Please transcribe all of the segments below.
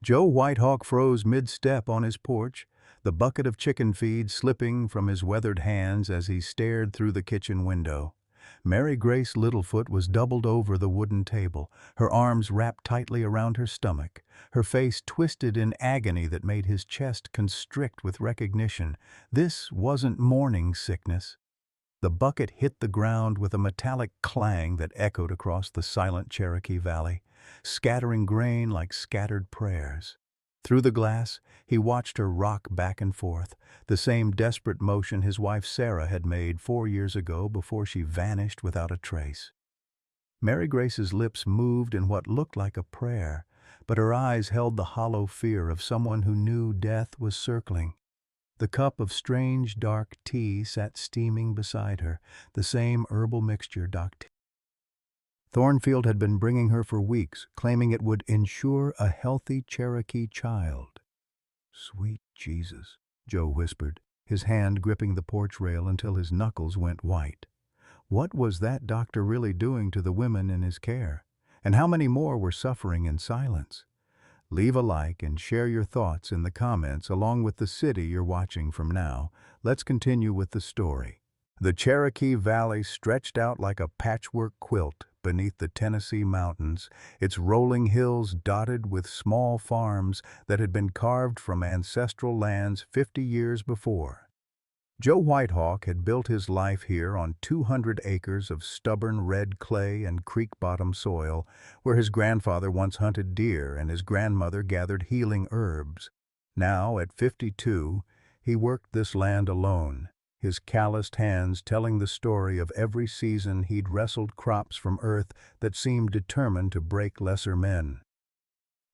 Joe Whitehawk froze mid-step on his porch, the bucket of chicken feed slipping from his weathered hands as he stared through the kitchen window. Mary Grace Littlefoot was doubled over the wooden table, her arms wrapped tightly around her stomach, her face twisted in agony that made his chest constrict with recognition. This wasn't morning sickness. The bucket hit the ground with a metallic clang that echoed across the silent Cherokee Valley, scattering grain like scattered prayers. Through the glass, he watched her rock back and forth, the same desperate motion his wife Sarah had made 4 years ago before she vanished without a trace. Mary Grace's lips moved in what looked like a prayer, but her eyes held the hollow fear of someone who knew death was circling. The cup of strange, dark tea sat steaming beside her, the same herbal mixture Dr. Thornfield had been bringing her for weeks, claiming it would ensure a healthy Cherokee child. "Sweet Jesus," Joe whispered, his hand gripping the porch rail until his knuckles went white. What was that doctor really doing to the women in his care? And how many more were suffering in silence? Leave a like and share your thoughts in the comments along with the city you're watching from now. Let's continue with the story. The Cherokee Valley stretched out like a patchwork quilt beneath the Tennessee mountains, its rolling hills dotted with small farms that had been carved from ancestral lands 50 years before. Joe Whitehawk had built his life here on 200 acres of stubborn red clay and creek-bottom soil, where his grandfather once hunted deer and his grandmother gathered healing herbs. Now, at 52, he worked this land alone, his calloused hands telling the story of every season he'd wrestled crops from earth that seemed determined to break lesser men.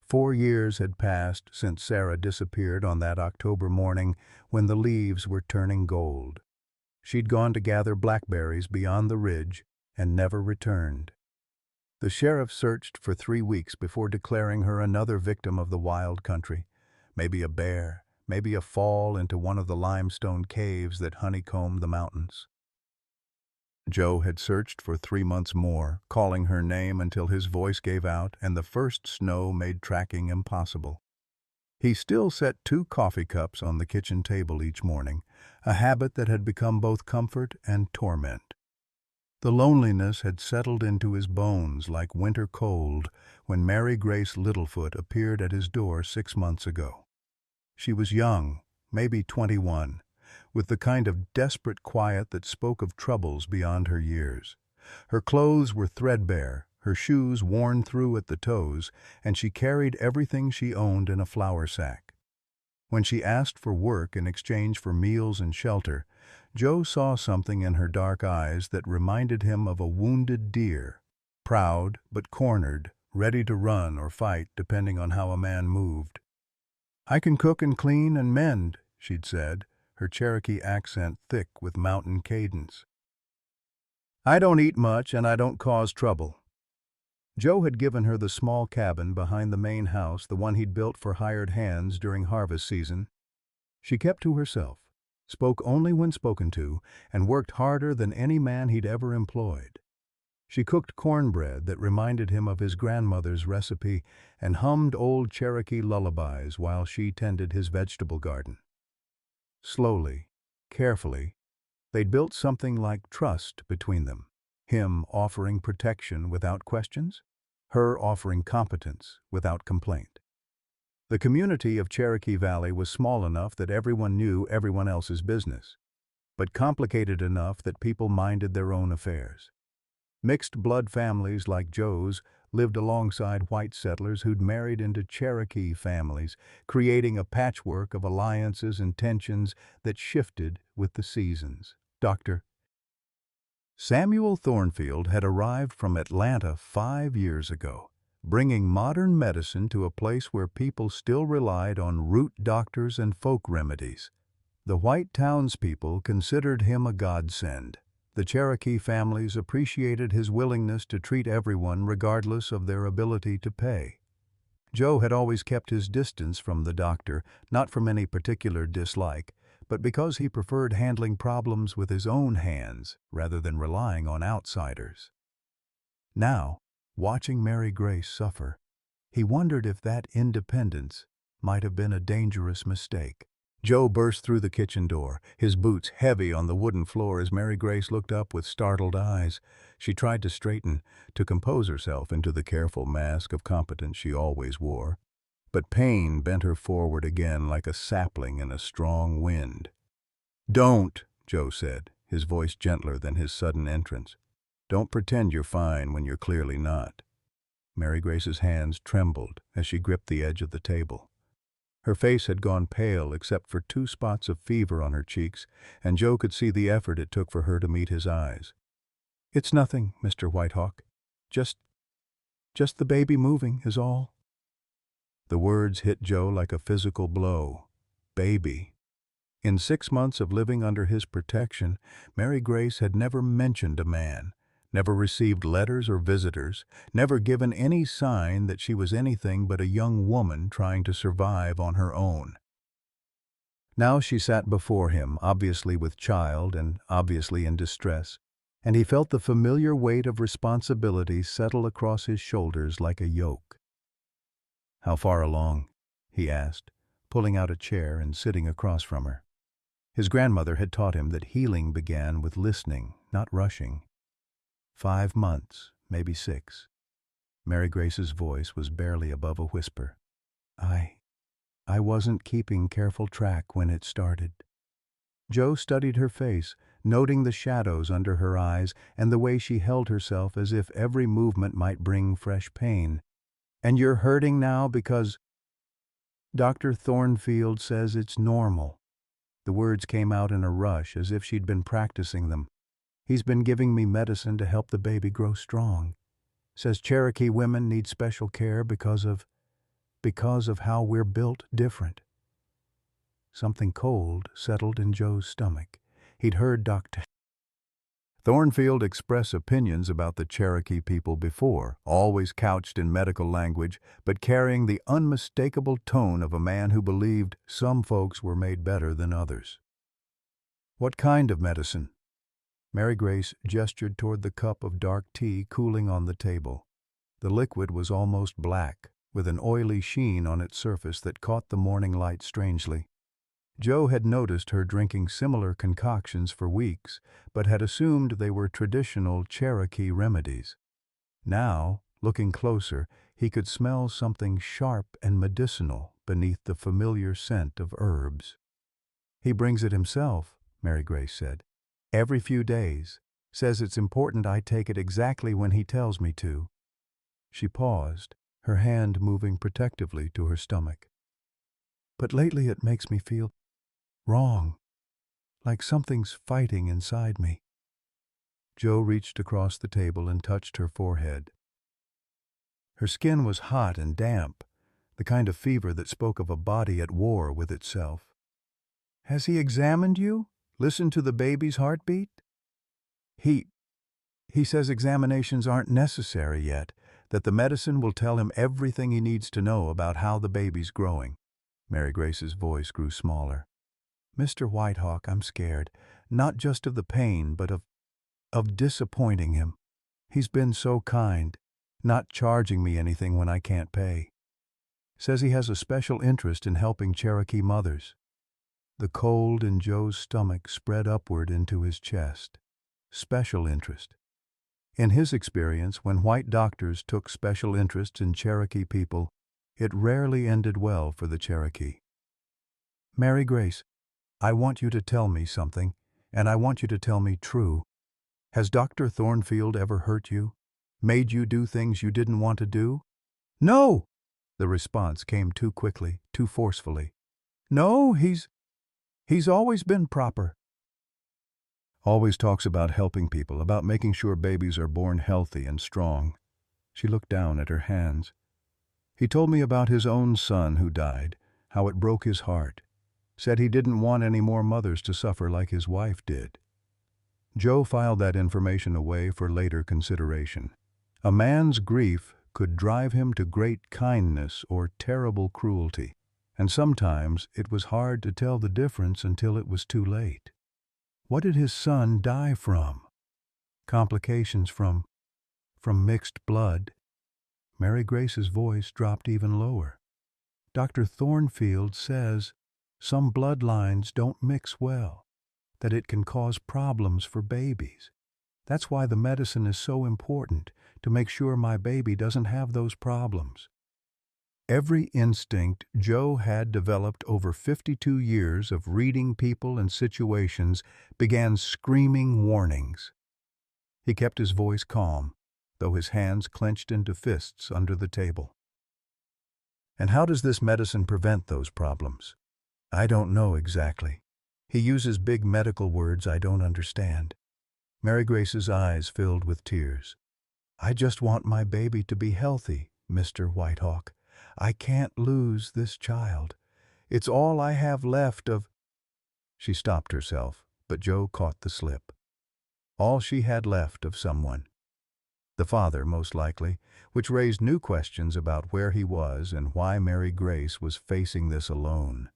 4 years had passed since Sarah disappeared on that October morning when the leaves were turning gold. She'd gone to gather blackberries beyond the ridge and never returned. The sheriff searched for 3 weeks before declaring her another victim of the wild country. Maybe a bear, maybe a fall into one of the limestone caves that honeycombed the mountains. Joe had searched for 3 months more, calling her name until his voice gave out and the first snow made tracking impossible. He still set 2 coffee cups on the kitchen table each morning, a habit that had become both comfort and torment. The loneliness had settled into his bones like winter cold when Mary Grace Littlefoot appeared at his door 6 months ago. She was young, maybe 21, with the kind of desperate quiet that spoke of troubles beyond her years. Her clothes were threadbare, her shoes worn through at the toes, and she carried everything she owned in a flour sack. When she asked for work in exchange for meals and shelter, Joe saw something in her dark eyes that reminded him of a wounded deer, proud but cornered, ready to run or fight depending on how a man moved. "I can cook and clean and mend," she'd said, her Cherokee accent thick with mountain cadence. "I don't eat much and I don't cause trouble." Joe had given her the small cabin behind the main house, the one he'd built for hired hands during harvest season. She kept to herself, spoke only when spoken to, and worked harder than any man he'd ever employed. She cooked cornbread that reminded him of his grandmother's recipe and hummed old Cherokee lullabies while she tended his vegetable garden. Slowly, carefully, they'd built something like trust between them, him offering protection without questions, her offering competence without complaint. The community of Cherokee Valley was small enough that everyone knew everyone else's business, but complicated enough that people minded their own affairs. Mixed-blood families like Joe's lived alongside white settlers who'd married into Cherokee families, creating a patchwork of alliances and tensions that shifted with the seasons. Dr. Samuel Thornfield had arrived from Atlanta 5 years ago, bringing modern medicine to a place where people still relied on root doctors and folk remedies. The white townspeople considered him a godsend. The Cherokee families appreciated his willingness to treat everyone regardless of their ability to pay. Joe had always kept his distance from the doctor, not from any particular dislike, but because he preferred handling problems with his own hands rather than relying on outsiders. Now, watching Mary Grace suffer, He wondered if that independence might have been a dangerous mistake. Joe burst through the kitchen door, his boots heavy on the wooden floor as Mary Grace looked up with startled eyes. She tried to straighten, to compose herself into the careful mask of competence she always wore. But pain bent her forward again like a sapling in a strong wind. "Don't," Joe said, his voice gentler than his sudden entrance. "Don't pretend you're fine when you're clearly not." Mary Grace's hands trembled as she gripped the edge of the table. Her face had gone pale except for 2 spots of fever on her cheeks, and Joe could see the effort it took for her to meet his eyes. "It's nothing, Mr. Whitehawk. Just the baby moving is all." The words hit Joe like a physical blow. Baby. In 6 months of living under his protection, Mary Grace had never mentioned a man, never received letters or visitors, never given any sign that she was anything but a young woman trying to survive on her own. Now she sat before him, obviously with child and obviously in distress, and he felt the familiar weight of responsibility settle across his shoulders like a yoke. "How far along?" he asked, pulling out a chair and sitting across from her. His grandmother had taught him that healing began with listening, not rushing. 5 months, maybe 6. Mary Grace's voice was barely above a whisper. I wasn't keeping careful track when it started." Joe studied her face, noting the shadows under her eyes and the way she held herself as if every movement might bring fresh pain. "And you're hurting now because Dr. Thornfield says it's normal." The words came out in a rush as if she'd been practicing them. "He's been giving me medicine to help the baby grow strong. Says Cherokee women need special care because of how we're built different." Something cold settled in Joe's stomach. He'd heard Dr. Thornfield express opinions about the Cherokee people before, always couched in medical language, but carrying the unmistakable tone of a man who believed some folks were made better than others. "What kind of medicine?" Mary Grace gestured toward the cup of dark tea cooling on the table. The liquid was almost black, with an oily sheen on its surface that caught the morning light strangely. Joe had noticed her drinking similar concoctions for weeks, but had assumed they were traditional Cherokee remedies. Now, looking closer, he could smell something sharp and medicinal beneath the familiar scent of herbs. "He brings it himself," Mary Grace said. "Every few days. Says it's important I take it exactly when he tells me to." She paused, her hand moving protectively to her stomach. "But lately it makes me feel wrong, like something's fighting inside me." Joe reached across the table and touched her forehead. Her skin was hot and damp, the kind of fever that spoke of a body at war with itself. "Has he examined you? Listened to the baby's heartbeat?" He says examinations aren't necessary yet, that the medicine will tell him everything he needs to know about how the baby's growing." Mary Grace's voice grew smaller. "Mr. Whitehawk, I'm scared, not just of the pain, but of disappointing him. He's been so kind, not charging me anything when I can't pay. Says he has a special interest in helping Cherokee mothers." The cold in Joe's stomach spread upward into his chest. Special interest. In his experience, when white doctors took special interests in Cherokee people, it rarely ended well for the Cherokee. "Mary Grace, I want you to tell me something, and I want you to tell me true. Has Dr. Thornfield ever hurt you? Made you do things you didn't want to do?" "No!" The response came too quickly, too forcefully. "No, he's always been proper." "Always talks about helping people, about making sure babies are born healthy and strong." She looked down at her hands. "He told me about his own son who died, how it broke his heart. Said he didn't want any more mothers to suffer like his wife did." Joe filed that information away for later consideration. A man's grief could drive him to great kindness or terrible cruelty, and sometimes it was hard to tell the difference until it was too late. What did his son die from? Complications from mixed blood. Mary Grace's voice dropped even lower. Dr. Thornfield says some bloodlines don't mix well, that it can cause problems for babies. That's why the medicine is so important, to make sure my baby doesn't have those problems. Every instinct Joe had developed over 52 years of reading people and situations began screaming warnings. He kept his voice calm, though his hands clenched into fists under the table. And how does this medicine prevent those problems? I don't know exactly. He uses big medical words I don't understand. Mary Grace's eyes filled with tears. I just want my baby to be healthy, Mr. Whitehawk. I can't lose this child. It's all I have left of... She stopped herself, but Joe caught the slip. All she had left of someone. The father, most likely, which raised new questions about where he was and why Mary Grace was facing this alone.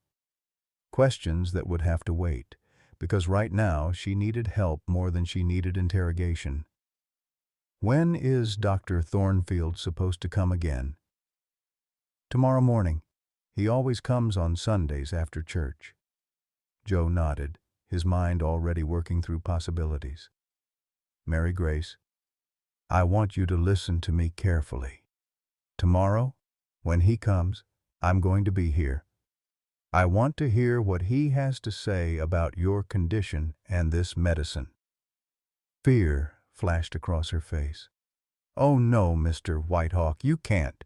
Questions that would have to wait, because right now she needed help more than she needed interrogation. When is Dr. Thornfield supposed to come again? Tomorrow morning. He always comes on Sundays after church. Joe nodded, his mind already working through possibilities. Mary Grace, I want you to listen to me carefully. Tomorrow, when he comes, I'm going to be here. I want to hear what he has to say about your condition and this medicine. Fear flashed across her face. Oh no, Mr. Whitehawk, you can't.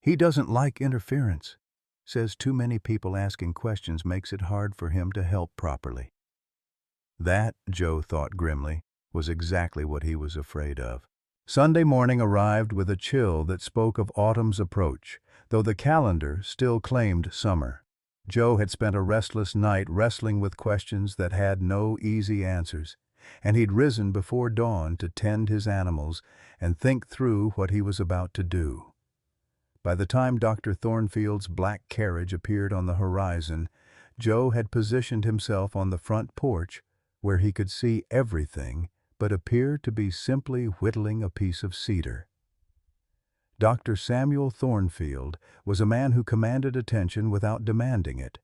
He doesn't like interference. Says too many people asking questions makes it hard for him to help properly. That, Joe thought grimly, was exactly what he was afraid of. Sunday morning arrived with a chill that spoke of autumn's approach, though the calendar still claimed summer. Joe had spent a restless night wrestling with questions that had no easy answers, and he'd risen before dawn to tend his animals and think through what he was about to do. By the time Dr. Thornfield's black carriage appeared on the horizon, Joe had positioned himself on the front porch where he could see everything but appear to be simply whittling a piece of cedar. Dr. Samuel Thornfield was a man who commanded attention without demanding it.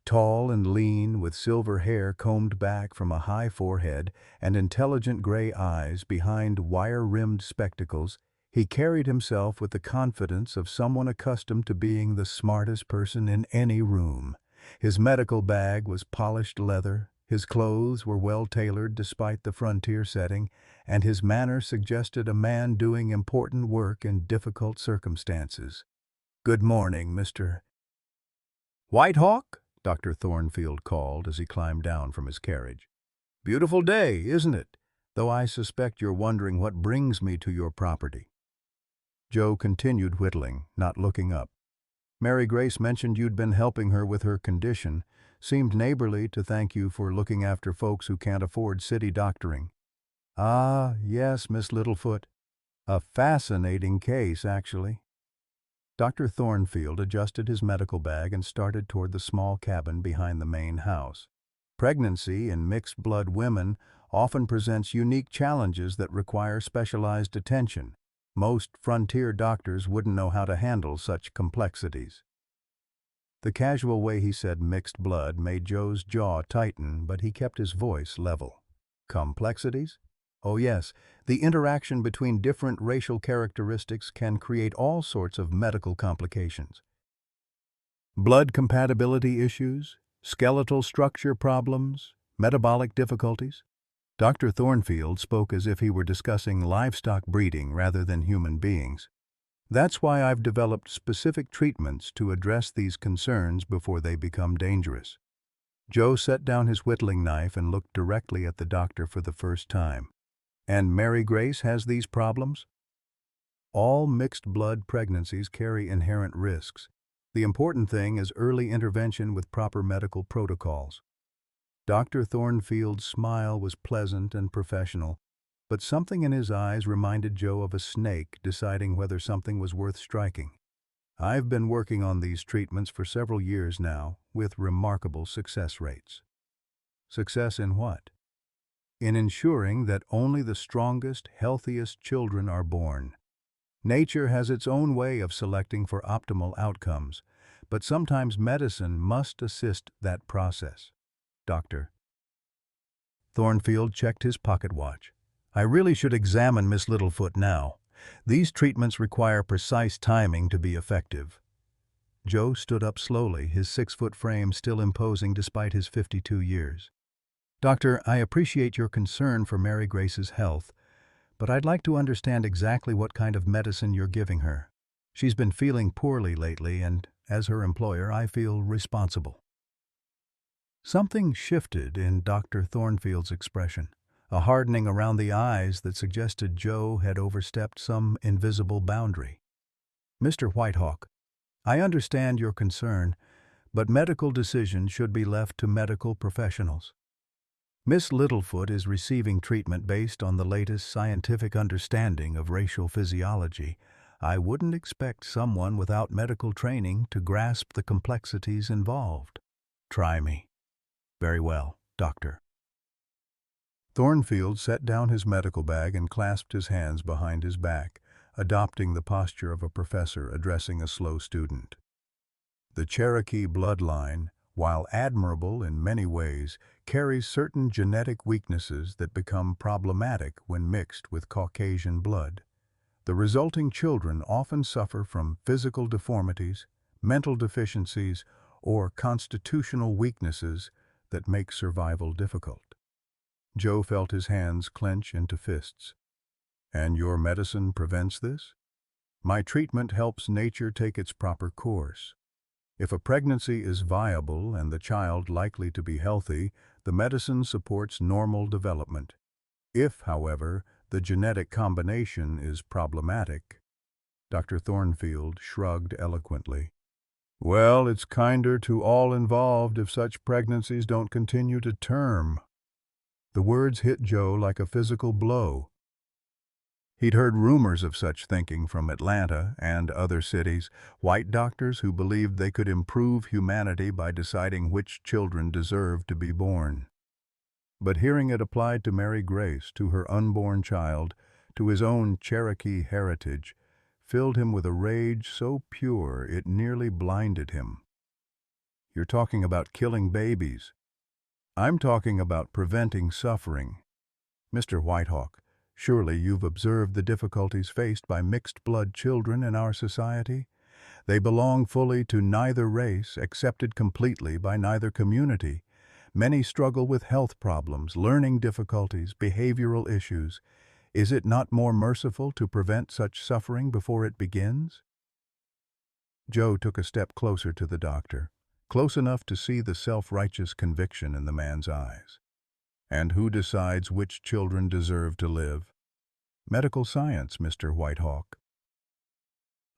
Tall and lean, with silver hair combed back from a high forehead and intelligent gray eyes behind wire-rimmed spectacles, he carried himself with the confidence of someone accustomed to being the smartest person in any room. His medical bag was polished leather, his clothes were well-tailored despite the frontier setting, and his manner suggested a man doing important work in difficult circumstances. "Good morning, Mr. Whitehawk," Dr. Thornfield called as he climbed down from his carriage. "Beautiful day, isn't it? Though I suspect you're wondering what brings me to your property." Joe continued whittling, not looking up. "Mary Grace mentioned you'd been helping her with her condition. Seemed neighborly to thank you for looking after folks who can't afford city doctoring." "Ah, yes, Miss Littlefoot. A fascinating case, actually." Dr. Thornfield adjusted his medical bag and started toward the small cabin behind the main house. Pregnancy in mixed-blood women often presents unique challenges that require specialized attention. Most frontier doctors wouldn't know how to handle such complexities. The casual way he said mixed blood made Joe's jaw tighten, but he kept his voice level. Complexities? Oh yes, the interaction between different racial characteristics can create all sorts of medical complications. Blood compatibility issues, skeletal structure problems, metabolic difficulties. Dr. Thornfield spoke as if he were discussing livestock breeding rather than human beings. That's why I've developed specific treatments to address these concerns before they become dangerous. Joe set down his whittling knife and looked directly at the doctor for the first time. "And Mary Grace has these problems?" "All mixed-blood pregnancies carry inherent risks. The important thing is early intervention with proper medical protocols." Dr. Thornfield's smile was pleasant and professional, but something in his eyes reminded Joe of a snake deciding whether something was worth striking. "I've been working on these treatments for several years now, with remarkable success rates." "Success in what?" in ensuring that only the strongest, healthiest children are born. Nature has its own way of selecting for optimal outcomes, but sometimes medicine must assist that process. Doctor. Thornfield checked his pocket watch. I really should examine Miss Littlefoot now. These treatments require precise timing to be effective. Joe stood up slowly, his 6-foot frame still imposing despite his 52 years. Doctor, I appreciate your concern for Mary Grace's health, but I'd like to understand exactly what kind of medicine you're giving her. She's been feeling poorly lately, and as her employer, I feel responsible. Something shifted in Dr. Thornfield's expression, a hardening around the eyes that suggested Joe had overstepped some invisible boundary. Mr. Whitehawk, I understand your concern, but medical decisions should be left to medical professionals. Miss Littlefoot is receiving treatment based on the latest scientific understanding of racial physiology. I wouldn't expect someone without medical training to grasp the complexities involved. Try me. Very well, Doctor. Thornfield set down his medical bag and clasped his hands behind his back, adopting the posture of a professor addressing a slow student. The Cherokee bloodline, while admirable in many ways, carries certain genetic weaknesses that become problematic when mixed with Caucasian blood. The resulting children often suffer from physical deformities, mental deficiencies, or constitutional weaknesses that make survival difficult. Joe felt his hands clench into fists. And your medicine prevents this? My treatment helps nature take its proper course. If a pregnancy is viable and the child likely to be healthy, the medicine supports normal development. If, however, the genetic combination is problematic, Dr. Thornfield shrugged eloquently. Well, it's kinder to all involved if such pregnancies don't continue to term. The words hit Joe like a physical blow. He'd heard rumors of such thinking from Atlanta and other cities, white doctors who believed they could improve humanity by deciding which children deserved to be born. But hearing it applied to Mary Grace, to her unborn child, to his own Cherokee heritage, filled him with a rage so pure it nearly blinded him. You're talking about killing babies. I'm talking about preventing suffering. Mr. Whitehawk, surely you've observed the difficulties faced by mixed-blood children in our society? They belong fully to neither race, accepted completely by neither community. Many struggle with health problems, learning difficulties, behavioral issues. Is it not more merciful to prevent such suffering before it begins? Joe took a step closer to the doctor, close enough to see the self-righteous conviction in the man's eyes. And who decides which children deserve to live? Medical science, Mr. Whitehawk.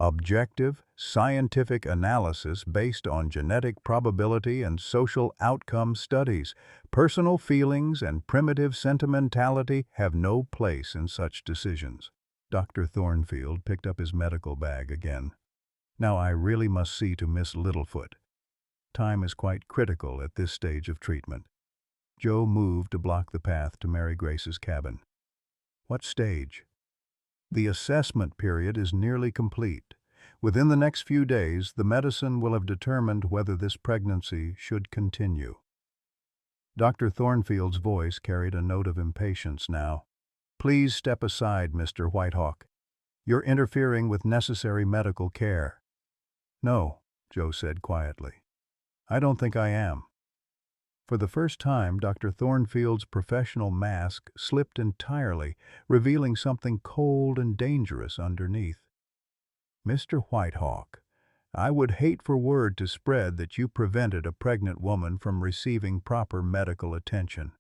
Objective, scientific analysis based on genetic probability and social outcome studies. Personal feelings and primitive sentimentality have no place in such decisions. Dr. Thornfield picked up his medical bag again. Now I really must see to Miss Littlefoot. Time is quite critical at this stage of treatment. Joe moved to block the path to Mary Grace's cabin. What stage? The assessment period is nearly complete. Within the next few days, the medicine will have determined whether this pregnancy should continue. Dr. Thornfield's voice carried a note of impatience now. Please step aside, Mr. Whitehawk. You're interfering with necessary medical care. No, Joe said quietly. I don't think I am. For the first time, Dr. Thornfield's professional mask slipped entirely, revealing something cold and dangerous underneath. Mr. Whitehawk, I would hate for word to spread that you prevented a pregnant woman from receiving proper medical attention.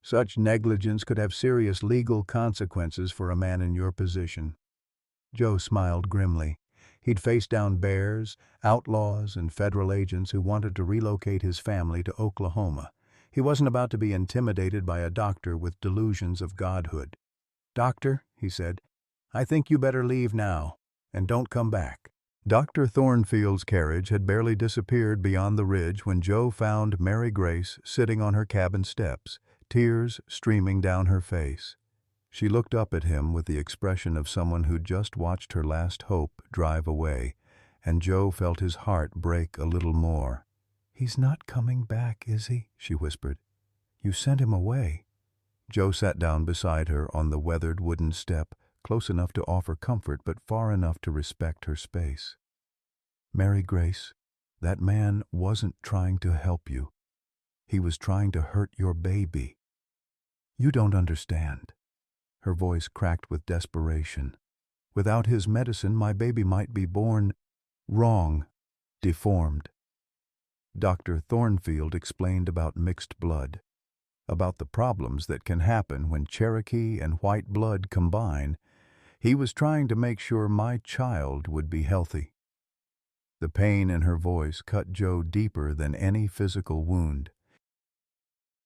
Such negligence could have serious legal consequences for a man in your position. Joe smiled grimly. He'd faced down bears, outlaws, and federal agents who wanted to relocate his family to Oklahoma. He wasn't about to be intimidated by a doctor with delusions of godhood. Doctor, he said, I think you better leave now, and don't come back. Dr. Thornfield's carriage had barely disappeared beyond the ridge when Joe found Mary Grace sitting on her cabin steps, tears streaming down her face. She looked up at him with the expression of someone who'd just watched her last hope drive away, and Joe felt his heart break a little more. "He's not coming back, is he?" she whispered. "You sent him away." Joe sat down beside her on the weathered wooden step, close enough to offer comfort but far enough to respect her space. "Mary Grace, that man wasn't trying to help you. He was trying to hurt your baby. You don't understand." Her voice cracked with desperation. "Without his medicine, my baby might be born wrong, deformed." Dr. Thornfield explained about mixed blood, about the problems that can happen when Cherokee and white blood combine. He was trying to make sure my child would be healthy. The pain in her voice cut Joe deeper than any physical wound.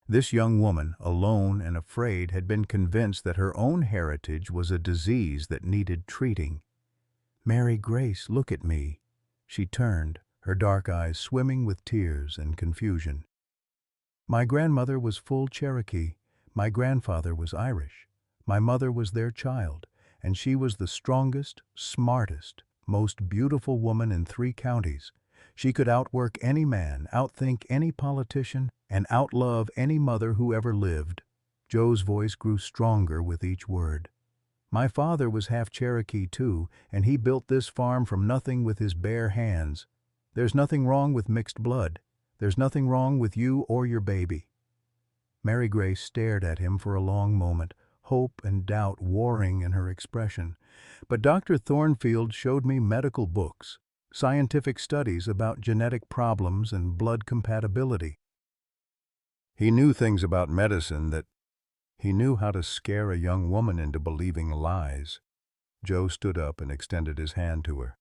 This young woman, alone and afraid, had been convinced that her own heritage was a disease that needed treating. "Mary Grace, look at me." She turned, her dark eyes swimming with tears and confusion. "My grandmother was full Cherokee. My grandfather was Irish. My mother was their child, and she was the strongest, smartest, most beautiful woman in 3 counties. She could outwork any man, outthink any politician, and outlove any mother who ever lived." Joe's voice grew stronger with each word. "My father was half Cherokee too, and he built this farm from nothing with his bare hands. There's nothing wrong with mixed blood. There's nothing wrong with you or your baby." Mary Grace stared at him for a long moment, hope and doubt warring in her expression. "But Dr. Thornfield showed me medical books, scientific studies about genetic problems and blood compatibility. He knew things about medicine that he knew how to scare a young woman into believing lies." Joe stood up and extended his hand to her.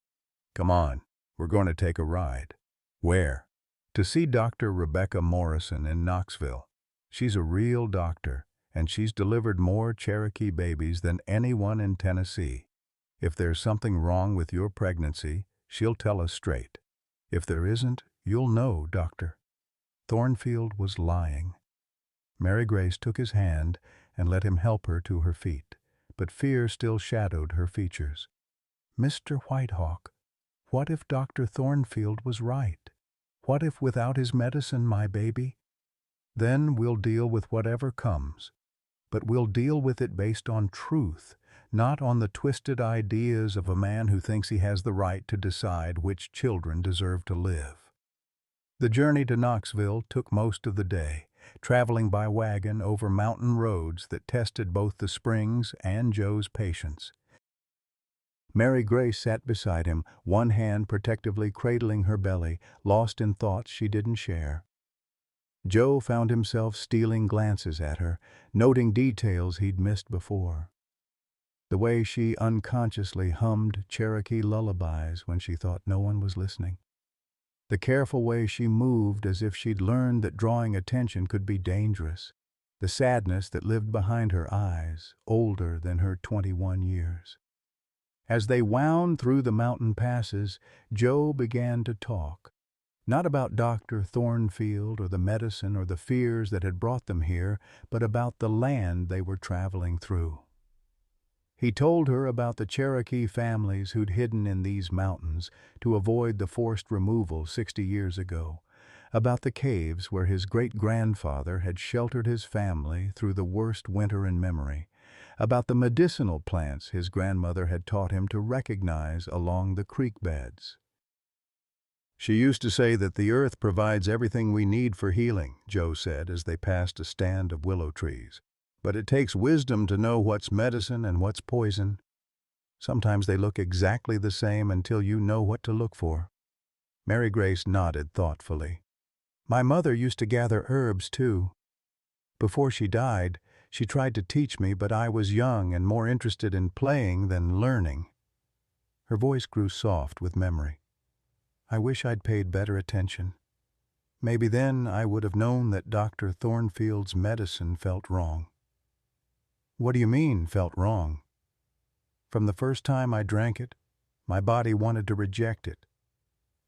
"Come on, we're going to take a ride." "Where?" "To see Dr. Rebecca Morrison in Knoxville. She's a real doctor, and she's delivered more Cherokee babies than anyone in Tennessee. If there's something wrong with your pregnancy, she'll tell us straight. If there isn't, you'll know, Doctor." Thornfield was lying. Mary Grace took his hand and let him help her to her feet, but fear still shadowed her features. "Mr. Whitehawk, what if Dr. Thornfield was right? What if without his medicine my baby? Then we'll deal with whatever comes, but we'll deal with it based on truth, not on the twisted ideas of a man who thinks he has the right to decide which children deserve to live." The journey to Knoxville took most of the day, traveling by wagon over mountain roads that tested both the springs and Joe's patience. Mary Grace sat beside him, one hand protectively cradling her belly, lost in thoughts she didn't share. Joe found himself stealing glances at her, noting details he'd missed before. The way she unconsciously hummed Cherokee lullabies when she thought no one was listening. The careful way she moved as if she'd learned that drawing attention could be dangerous. The sadness that lived behind her eyes, older than her 21 years. As they wound through the mountain passes, Joe began to talk. Not about Dr. Thornfield or the medicine or the fears that had brought them here, but about the land they were traveling through. He told her about the Cherokee families who'd hidden in these mountains to avoid the forced removal 60 years ago, about the caves where his great-grandfather had sheltered his family through the worst winter in memory, about the medicinal plants his grandmother had taught him to recognize along the creek beds. "She used to say that the earth provides everything we need for healing," Joe said as they passed a stand of willow trees. "But it takes wisdom to know what's medicine and what's poison. Sometimes they look exactly the same until you know what to look for." Mary Grace nodded thoughtfully. "My mother used to gather herbs too. Before she died, she tried to teach me, but I was young and more interested in playing than learning." Her voice grew soft with memory. "I wish I'd paid better attention. Maybe then I would have known that Dr. Thornfield's medicine felt wrong." "What do you mean, felt wrong?" "From the first time I drank it, my body wanted to reject it.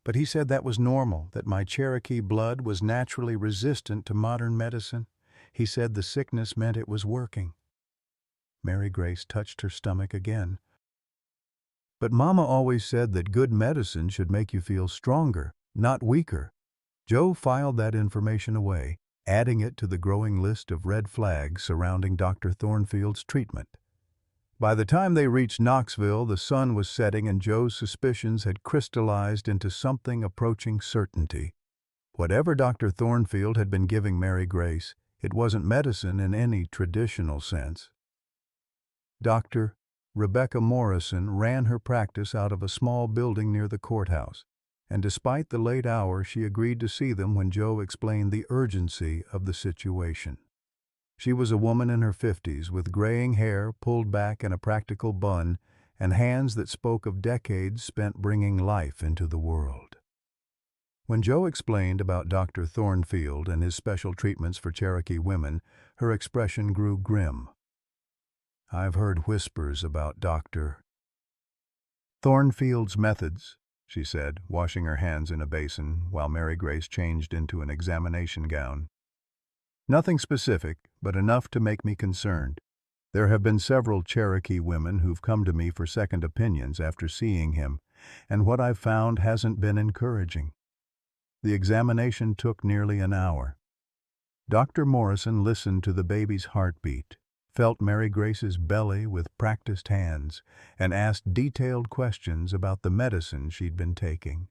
But he said that was normal, that my Cherokee blood was naturally resistant to modern medicine. He said the sickness meant it was working. Mary Grace touched her stomach again. But Mama always said that good medicine should make you feel stronger, not weaker. Joe filed that information away, adding it to the growing list of red flags surrounding Dr. Thornfield's treatment. By the time they reached Knoxville, the sun was setting and Joe's suspicions had crystallized into something approaching certainty. Whatever Dr. Thornfield had been giving Mary Grace, it wasn't medicine in any traditional sense. Dr. Rebecca Morrison ran her practice out of a small building near the courthouse, and despite the late hour, she agreed to see them when Joe explained the urgency of the situation. She was a woman in her 50s with graying hair pulled back in a practical bun and hands that spoke of decades spent bringing life into the world. When Joe explained about Dr. Thornfield and his special treatments for Cherokee women, her expression grew grim. "I've heard whispers about Dr. Thornfield's methods," she said, washing her hands in a basin while Mary Grace changed into an examination gown. "Nothing specific, but enough to make me concerned. There have been several Cherokee women who've come to me for second opinions after seeing him, and what I've found hasn't been encouraging." The examination took nearly an hour. Dr. Morrison listened to the baby's heartbeat, felt Mary Grace's belly with practiced hands, and asked detailed questions about the medicine she'd been taking.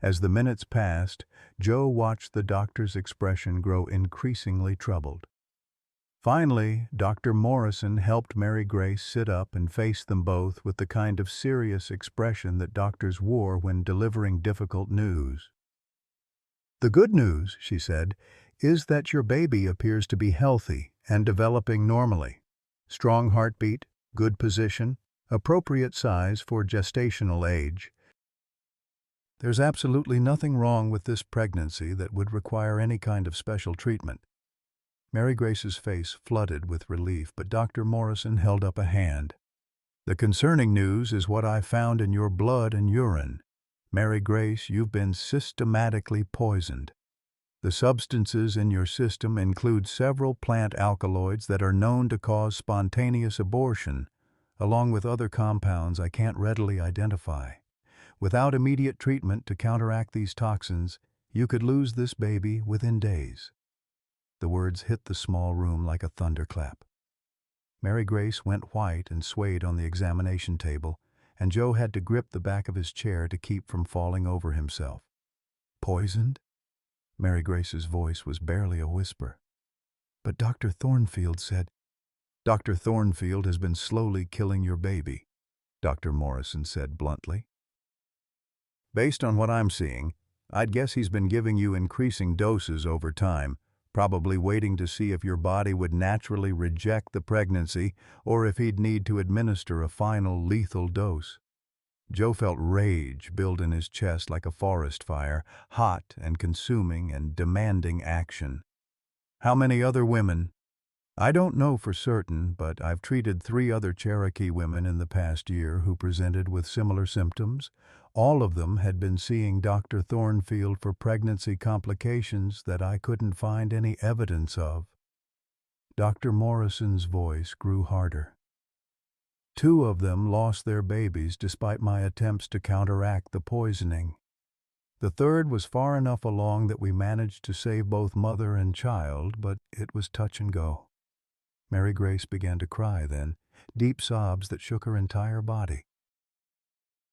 As the minutes passed, Joe watched the doctor's expression grow increasingly troubled. Finally, Dr. Morrison helped Mary Grace sit up and face them both with the kind of serious expression that doctors wore when delivering difficult news. "The good news," she said, "is that your baby appears to be healthy and developing normally. Strong heartbeat, good position, appropriate size for gestational age. There's absolutely nothing wrong with this pregnancy that would require any kind of special treatment." Mary Grace's face flooded with relief, but Dr. Morrison held up a hand. "The concerning news is what I found in your blood and urine. Mary Grace, you've been systematically poisoned. The substances in your system include several plant alkaloids that are known to cause spontaneous abortion, along with other compounds I can't readily identify. Without immediate treatment to counteract these toxins, you could lose this baby within days." The words hit the small room like a thunderclap. Mary Grace went white and swayed on the examination table, and Joe had to grip the back of his chair to keep from falling over himself. "Poisoned?" Mary Grace's voice was barely a whisper. "But Dr. Thornfield said—" "Dr. Thornfield has been slowly killing your baby," Dr. Morrison said bluntly. "Based on what I'm seeing, I'd guess he's been giving you increasing doses over time, probably waiting to see if your body would naturally reject the pregnancy or if he'd need to administer a final lethal dose." Joe felt rage build in his chest like a forest fire, hot and consuming and demanding action. "How many other women?" "I don't know for certain, but I've treated 3 other Cherokee women in the past year who presented with similar symptoms. All of them had been seeing Dr. Thornfield for pregnancy complications that I couldn't find any evidence of." Dr. Morrison's voice grew harder. 2 of them lost their babies despite my attempts to counteract the poisoning. The 3rd was far enough along that we managed to save both mother and child, but it was touch and go." Mary Grace began to cry then, deep sobs that shook her entire body.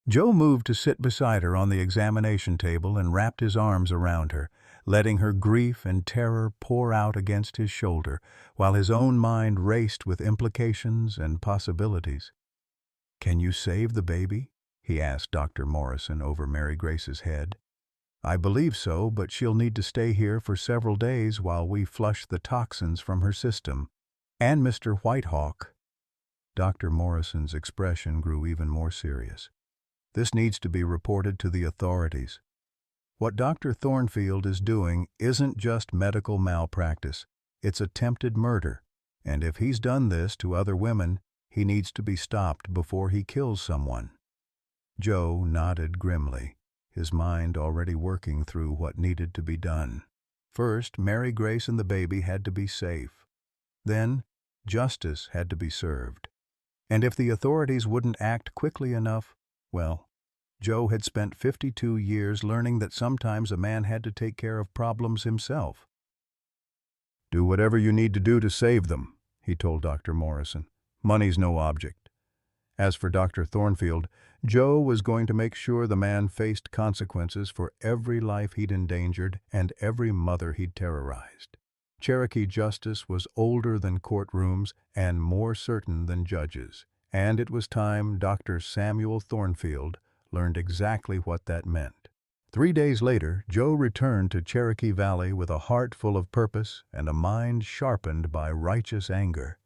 Joe moved to sit beside her on the examination table and wrapped his arms around her, letting her grief and terror pour out against his shoulder, while his own mind raced with implications and possibilities. "Can you save the baby?" he asked Dr. Morrison over Mary Grace's head. "I believe so, but she'll need to stay here for several days while we flush the toxins from her system. And Mr. Whitehawk." Dr. Morrison's expression grew even more serious. "This needs to be reported to the authorities. What Dr. Thornfield is doing isn't just medical malpractice, it's attempted murder, and if he's done this to other women, he needs to be stopped before he kills someone." Joe nodded grimly, his mind already working through what needed to be done. First, Mary Grace and the baby had to be safe. Then, justice had to be served. And if the authorities wouldn't act quickly enough, well, Joe had spent 52 years learning that sometimes a man had to take care of problems himself. "Do whatever you need to do to save them," he told Dr. Morrison. "Money's no object." As for Dr. Thornfield, Joe was going to make sure the man faced consequences for every life he'd endangered and every mother he'd terrorized. Cherokee justice was older than courtrooms and more certain than judges, and it was time Dr. Samuel Thornfield learned exactly what that meant. 3 days later, Joe returned to Cherokee Valley with a heart full of purpose and a mind sharpened by righteous anger.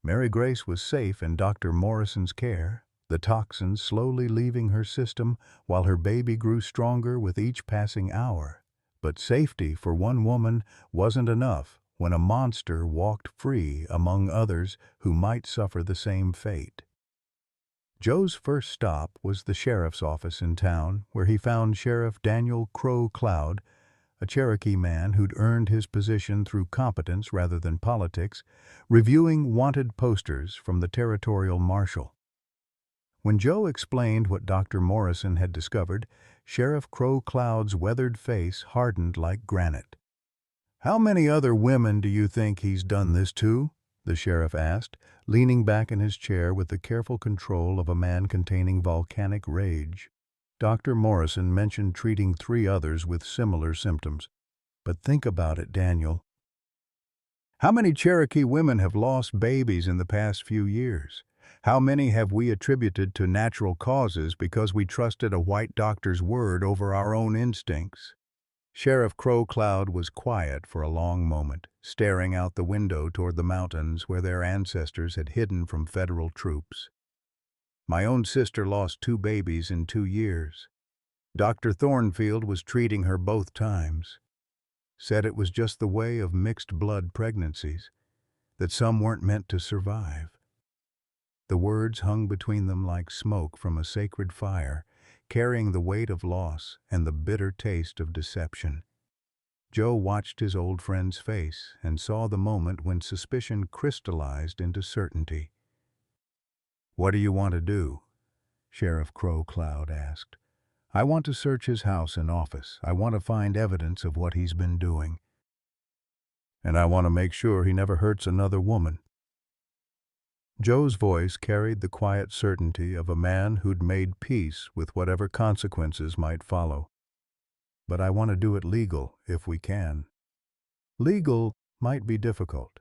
Mary Grace was safe in Dr. Morrison's care, the toxins slowly leaving her system while her baby grew stronger with each passing hour. But safety for one woman wasn't enough when a monster walked free among others who might suffer the same fate. Joe's first stop was the sheriff's office in town, where he found Sheriff Daniel Crow Cloud, a Cherokee man who'd earned his position through competence rather than politics, reviewing wanted posters from the territorial marshal. When Joe explained what Dr. Morrison had discovered, Sheriff Crow Cloud's weathered face hardened like granite. "How many other women do you think he's done this to?" the sheriff asked, leaning back in his chair with the careful control of a man containing volcanic rage. Dr. Morrison mentioned treating 3 others with similar symptoms. "But think about it, Daniel. How many Cherokee women have lost babies in the past few years? How many have we attributed to natural causes because we trusted a white doctor's word over our own instincts?" Sheriff Crow Cloud was quiet for a long moment, staring out the window toward the mountains where their ancestors had hidden from federal troops. "My own sister lost 2 babies in 2 years. Dr. Thornfield was treating her both times. Said it was just the way of mixed blood pregnancies, that some weren't meant to survive." The words hung between them like smoke from a sacred fire, carrying the weight of loss and the bitter taste of deception. Joe watched his old friend's face and saw the moment when suspicion crystallized into certainty. "What do you want to do?" Sheriff Crow Cloud asked. "I want to search his house and office. I want to find evidence of what he's been doing. And I want to make sure he never hurts another woman." Joe's voice carried the quiet certainty of a man who'd made peace with whatever consequences might follow. "But I want to do it legal, if we can." "Legal might be difficult.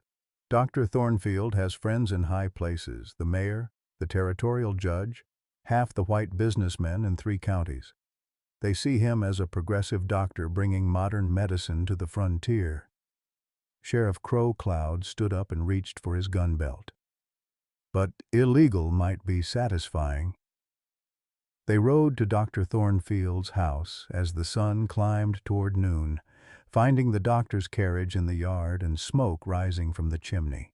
Dr. Thornfield has friends in high places, the mayor, the territorial judge, half the white businessmen in 3 counties. They see him as a progressive doctor bringing modern medicine to the frontier." Sheriff Crow Cloud stood up and reached for his gun belt. "But illegal might be satisfying." They rode to Dr. Thornfield's house as the sun climbed toward noon, finding the doctor's carriage in the yard and smoke rising from the chimney.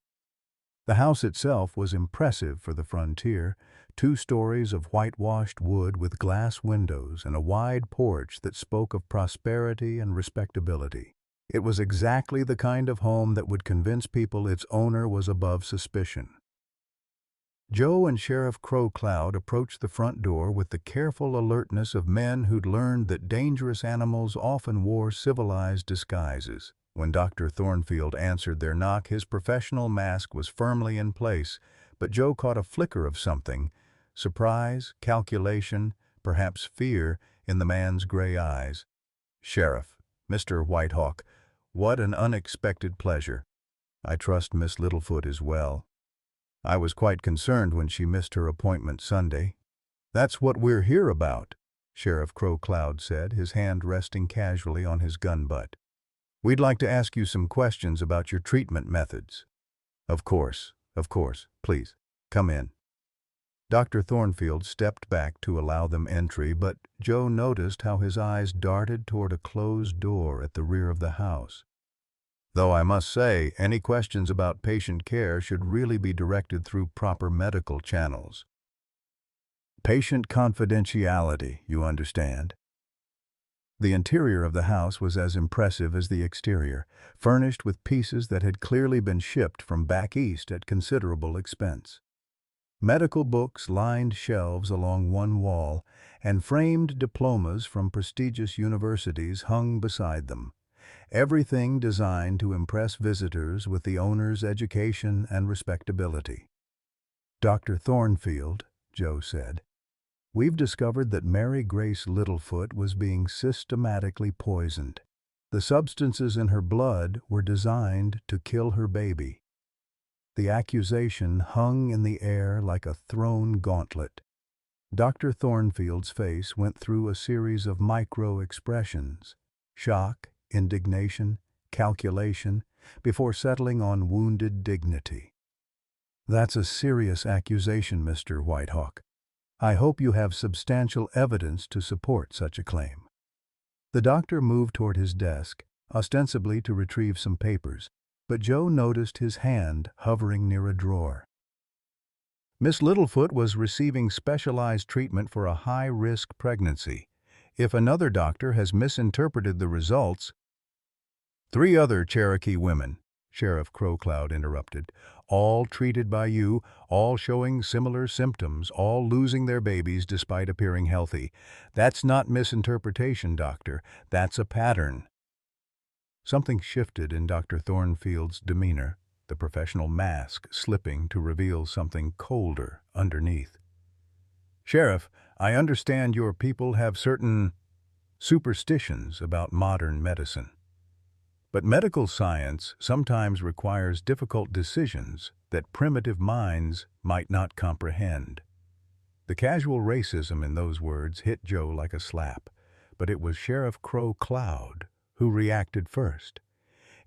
The house itself was impressive for the frontier, 2 stories of whitewashed wood with glass windows and a wide porch that spoke of prosperity and respectability. It was exactly the kind of home that would convince people its owner was above suspicion. Joe and Sheriff Crow Cloud approached the front door with the careful alertness of men who'd learned that dangerous animals often wore civilized disguises. When Dr. Thornfield answered their knock, his professional mask was firmly in place, but Joe caught a flicker of something, surprise, calculation, perhaps fear, in the man's gray eyes. "Sheriff, Mr. Whitehawk, what an unexpected pleasure. I trust Miss Littlefoot is well. I was quite concerned when she missed her appointment Sunday." "That's what we're here about," Sheriff Crow Cloud said, his hand resting casually on his gun butt. "We'd like to ask you some questions about your treatment methods." Of course. Please, come in." Dr. Thornfield stepped back to allow them entry, but Joe noticed how his eyes darted toward a closed door at the rear of the house. "Though I must say, any questions about patient care should really be directed through proper medical channels. Patient confidentiality, you understand." The interior of the house was as impressive as the exterior, furnished with pieces that had clearly been shipped from back east at considerable expense. Medical books lined shelves along one wall, and framed diplomas from prestigious universities hung beside them. Everything designed to impress visitors with the owner's education and respectability. "Dr. Thornfield," Joe said, "we've discovered that Mary Grace Littlefoot was being systematically poisoned. The substances in her blood were designed to kill her baby." The accusation hung in the air like a thrown gauntlet. Dr. Thornfield's face went through a series of micro-expressions: shock, indignation, calculation, before settling on wounded dignity. "That's a serious accusation, Mr. Whitehawk. I hope you have substantial evidence to support such a claim." The doctor moved toward his desk, ostensibly to retrieve some papers, but Joe noticed his hand hovering near a drawer. "Miss Littlefoot was receiving specialized treatment for a high-risk pregnancy. If another doctor has misinterpreted the results—" "3 other Cherokee women," Sheriff Crowcloud interrupted, "all treated by you, all showing similar symptoms, all losing their babies despite appearing healthy. That's not misinterpretation, doctor. That's a pattern." Something shifted in Dr. Thornfield's demeanor, the professional mask slipping to reveal something colder underneath. "Sheriff, I understand your people have certain superstitions about modern medicine. But medical science sometimes requires difficult decisions that primitive minds might not comprehend." The casual racism in those words hit Joe like a slap, but it was Sheriff Crowcloud who reacted first.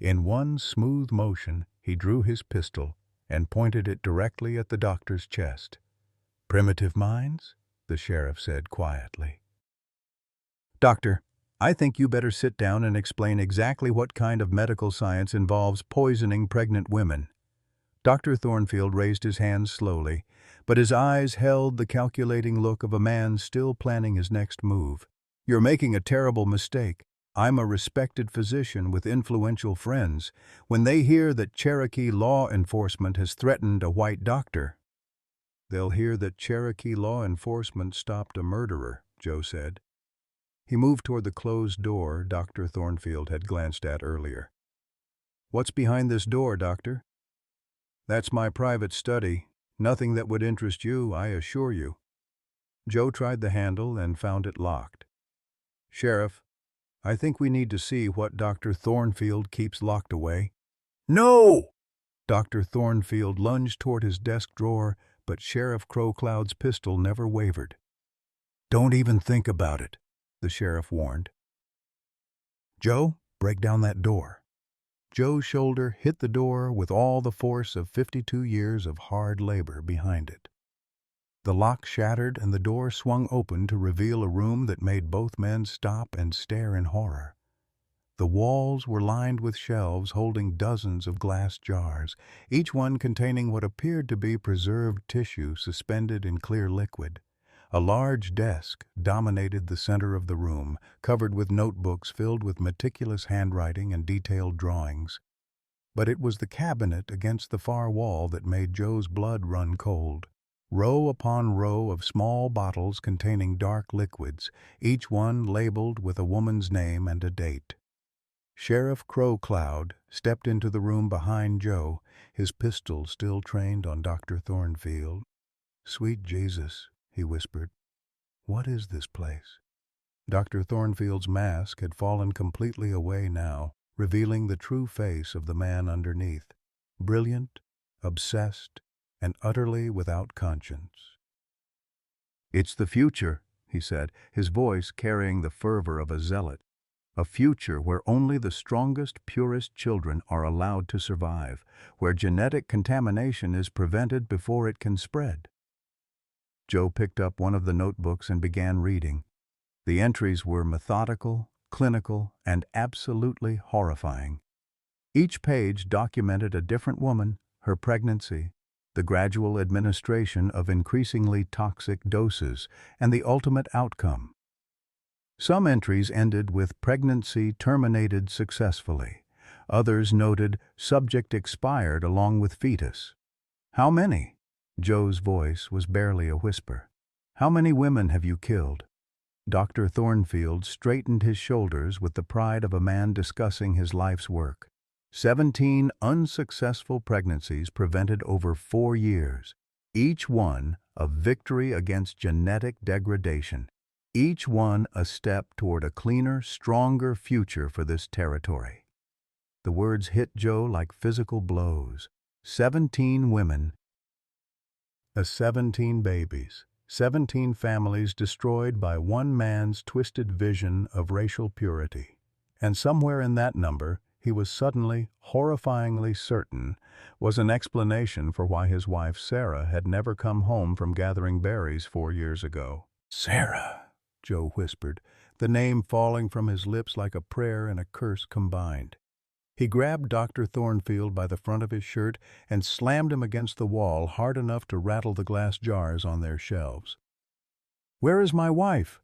In one smooth motion, he drew his pistol and pointed it directly at the doctor's chest. "Primitive minds?" the sheriff said quietly. "Doctor, I think you better sit down and explain exactly what kind of medical science involves poisoning pregnant women." Dr. Thornfield raised his hands slowly, but his eyes held the calculating look of a man still planning his next move. "You're making a terrible mistake. I'm a respected physician with influential friends. When they hear that Cherokee law enforcement has threatened a white doctor—" "They'll hear that Cherokee law enforcement stopped a murderer," Joe said. He moved toward the closed door Dr. Thornfield had glanced at earlier. "What's behind this door, doctor?" "That's my private study. Nothing that would interest you, I assure you." Joe tried the handle and found it locked. "Sheriff, I think we need to see what Dr. Thornfield keeps locked away." "No!" Dr. Thornfield lunged toward his desk drawer, but Sheriff Crowcloud's pistol never wavered. "Don't even think about it," the sheriff warned. "Joe, break down that door." Joe's shoulder hit the door with all the force of 52 years of hard labor behind it. The lock shattered and the door swung open to reveal a room that made both men stop and stare in horror. The walls were lined with shelves holding dozens of glass jars, each one containing what appeared to be preserved tissue suspended in clear liquid. A large desk dominated the center of the room, covered with notebooks filled with meticulous handwriting and detailed drawings. But it was the cabinet against the far wall that made Joe's blood run cold. Row upon row of small bottles containing dark liquids, each one labeled with a woman's name and a date. Sheriff Crowcloud stepped into the room behind Joe, his pistol still trained on Dr. Thornfield. "Sweet Jesus," he whispered, "what is this place?" Dr. Thornfield's mask had fallen completely away now, revealing the true face of the man underneath, brilliant, obsessed, and utterly without conscience. "It's the future," he said, his voice carrying the fervor of a zealot. "A future where only the strongest, purest children are allowed to survive, where genetic contamination is prevented before it can spread." Joe picked up one of the notebooks and began reading. The entries were methodical, clinical, and absolutely horrifying. Each page documented a different woman, her pregnancy, the gradual administration of increasingly toxic doses, and the ultimate outcome. Some entries ended with pregnancy terminated successfully. Others noted subject expired along with fetus. How many? Joe's voice was barely a whisper. How many women have you killed? Dr. Thornfield straightened his shoulders with the pride of a man discussing his life's work. 17 unsuccessful pregnancies prevented over 4 years, each one a victory against genetic degradation, each one a step toward a cleaner, stronger future for this territory. The words hit Joe like physical blows. 17 women, 17 babies, 17 families destroyed by one man's twisted vision of racial purity. And somewhere in that number, he was suddenly, horrifyingly certain, was an explanation for why his wife Sarah had never come home from gathering berries 4 years ago. Sarah, Joe whispered, the name falling from his lips like a prayer and a curse combined. He grabbed Dr. Thornfield by the front of his shirt and slammed him against the wall hard enough to rattle the glass jars on their shelves. "Where is my wife?"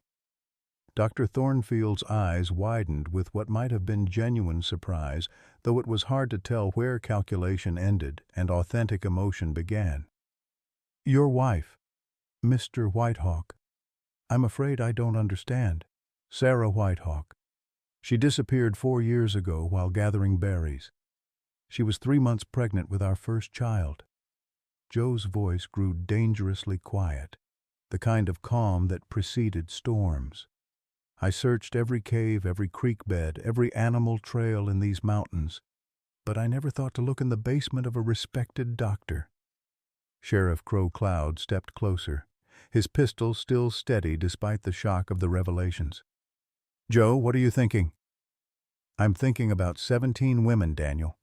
Dr. Thornfield's eyes widened with what might have been genuine surprise, though it was hard to tell where calculation ended and authentic emotion began. "Your wife, Mr. Whitehawk. I'm afraid I don't understand. Sarah Whitehawk. She disappeared 4 years ago while gathering berries. She was 3 months pregnant with our first child." Joe's voice grew dangerously quiet, the kind of calm that preceded storms. "I searched every cave, every creek bed, every animal trail in these mountains, but I never thought to look in the basement of a respected doctor." Sheriff Crow Cloud stepped closer, his pistol still steady despite the shock of the revelations. "Joe, what are you thinking?" "I'm thinking about 17 women, Daniel.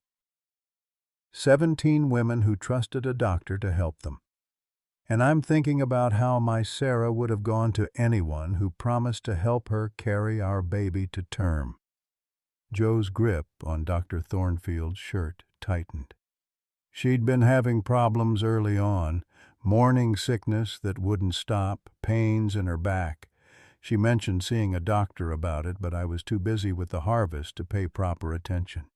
17 women who trusted a doctor to help them. And I'm thinking about how my Sarah would have gone to anyone who promised to help her carry our baby to term." Joe's grip on Dr. Thornfield's shirt tightened. She'd been having problems early on, morning sickness that wouldn't stop, pains in her back. She mentioned seeing a doctor about it, but I was too busy with the harvest to pay proper attention.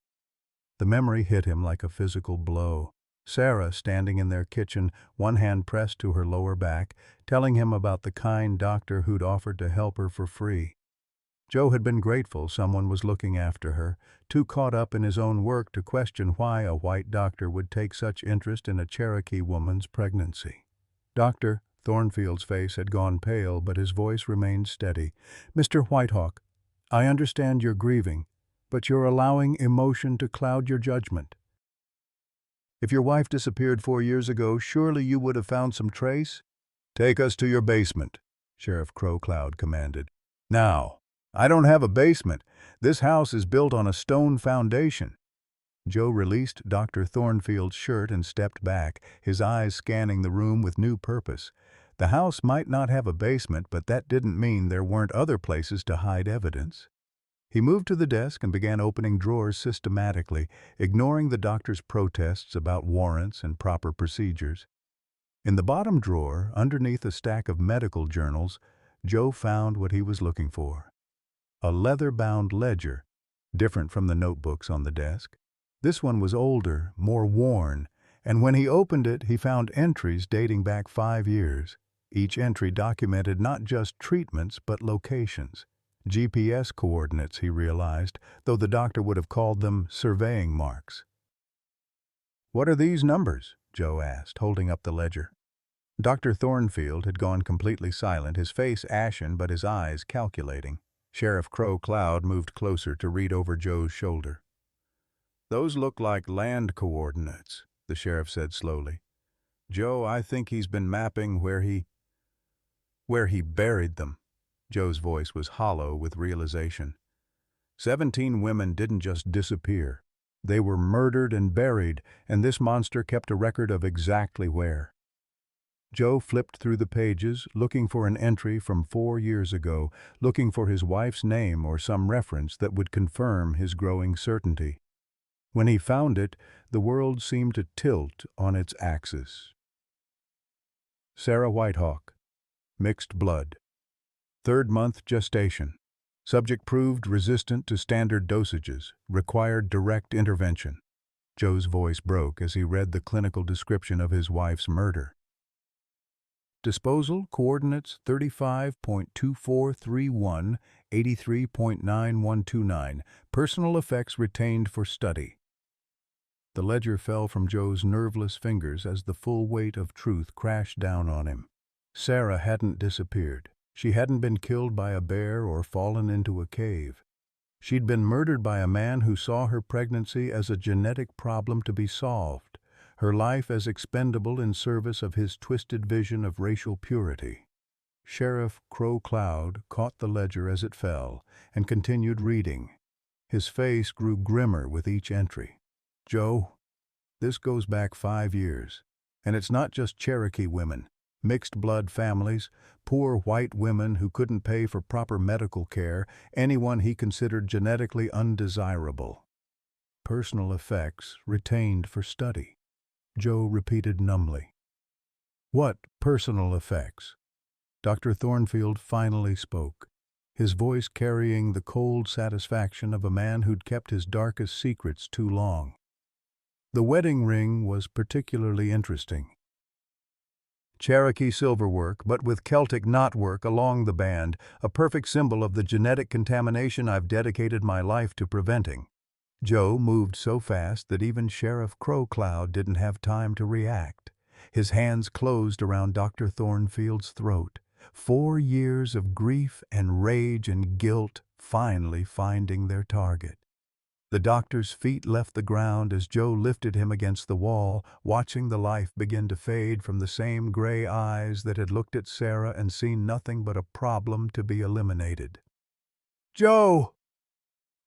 The memory hit him like a physical blow. Sarah, standing in their kitchen, one hand pressed to her lower back, telling him about the kind doctor who'd offered to help her for free. Joe had been grateful someone was looking after her, too caught up in his own work to question why a white doctor would take such interest in a Cherokee woman's pregnancy. Dr. Thornfield's face had gone pale, but his voice remained steady. "Mr. Whitehawk, I understand you're grieving, but you're allowing emotion to cloud your judgment. If your wife disappeared 4 years ago, surely you would have found some trace?" "Take us to your basement," Sheriff Crow Cloud commanded. "Now, I don't have a basement. This house is built on a stone foundation." Joe released Dr. Thornfield's shirt and stepped back, his eyes scanning the room with new purpose. The house might not have a basement, but that didn't mean there weren't other places to hide evidence. He moved to the desk and began opening drawers systematically, ignoring the doctor's protests about warrants and proper procedures. In the bottom drawer, underneath a stack of medical journals, Joe found what he was looking for. A leather-bound ledger, different from the notebooks on the desk. This one was older, more worn, and when he opened it, he found entries dating back 5 years. Each entry documented not just treatments, but locations. GPS coordinates, he realized, though the doctor would have called them surveying marks. "What are these numbers?" Joe asked, holding up the ledger. Dr. Thornfield had gone completely silent, his face ashen but his eyes calculating. Sheriff Crow Cloud moved closer to read over Joe's shoulder. "Those look like land coordinates," the sheriff said slowly. "Joe, I think he's been mapping where he buried them." Joe's voice was hollow with realization. 17 women didn't just disappear. They were murdered and buried, and this monster kept a record of exactly where. Joe flipped through the pages, looking for an entry from 4 years ago, looking for his wife's name or some reference that would confirm his growing certainty. When he found it, the world seemed to tilt on its axis. Sarah Whitehawk, mixed blood. 3rd month gestation. Subject proved resistant to standard dosages, required direct intervention. Joe's voice broke as he read the clinical description of his wife's murder. Disposal coordinates 35.2431, 83.9129. Personal effects retained for study. The ledger fell from Joe's nerveless fingers as the full weight of truth crashed down on him. Sarah hadn't disappeared. She hadn't been killed by a bear or fallen into a cave. She'd been murdered by a man who saw her pregnancy as a genetic problem to be solved, her life as expendable in service of his twisted vision of racial purity. Sheriff Crow Cloud caught the ledger as it fell and continued reading. His face grew grimmer with each entry. Joe, this goes back 5 years, and it's not just Cherokee women. Mixed-blood families, poor white women who couldn't pay for proper medical care, anyone he considered genetically undesirable. Personal effects retained for study. Joe repeated numbly. What personal effects? Dr. Thornfield finally spoke, his voice carrying the cold satisfaction of a man who'd kept his darkest secrets too long. The wedding ring was particularly interesting. Cherokee silverwork, but with Celtic knotwork along the band, a perfect symbol of the genetic contamination I've dedicated my life to preventing. Joe moved so fast that even Sheriff Crow Cloud didn't have time to react. His hands closed around Dr. Thornfield's throat. 4 years of grief and rage and guilt finally finding their target. The doctor's feet left the ground as Joe lifted him against the wall, watching the life begin to fade from the same gray eyes that had looked at Sarah and seen nothing but a problem to be eliminated. "Joe!"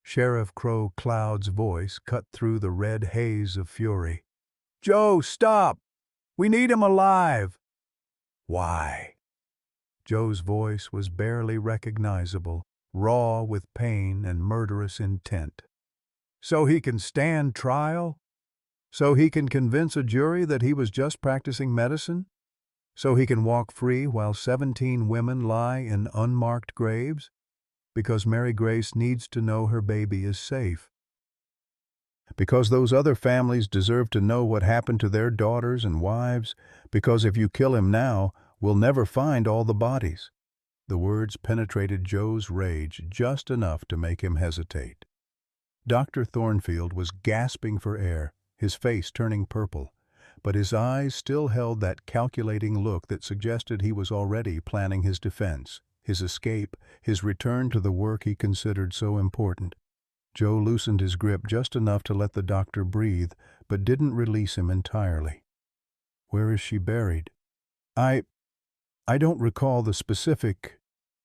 Sheriff Crow Cloud's voice cut through the red haze of fury. "Joe, stop! We need him alive!" "Why?" Joe's voice was barely recognizable, raw with pain and murderous intent. "So he can stand trial? So he can convince a jury that he was just practicing medicine? So he can walk free while 17 women lie in unmarked graves? Because Mary Grace needs to know her baby is safe. Because those other families deserve to know what happened to their daughters and wives. Because if you kill him now, we'll never find all the bodies." The words penetrated Joe's rage just enough to make him hesitate. Dr. Thornfield was gasping for air, his face turning purple, but his eyes still held that calculating look that suggested he was already planning his defense, his escape, his return to the work he considered so important. Joe loosened his grip just enough to let the doctor breathe, but didn't release him entirely. "Where is she buried?" I don't recall the specific."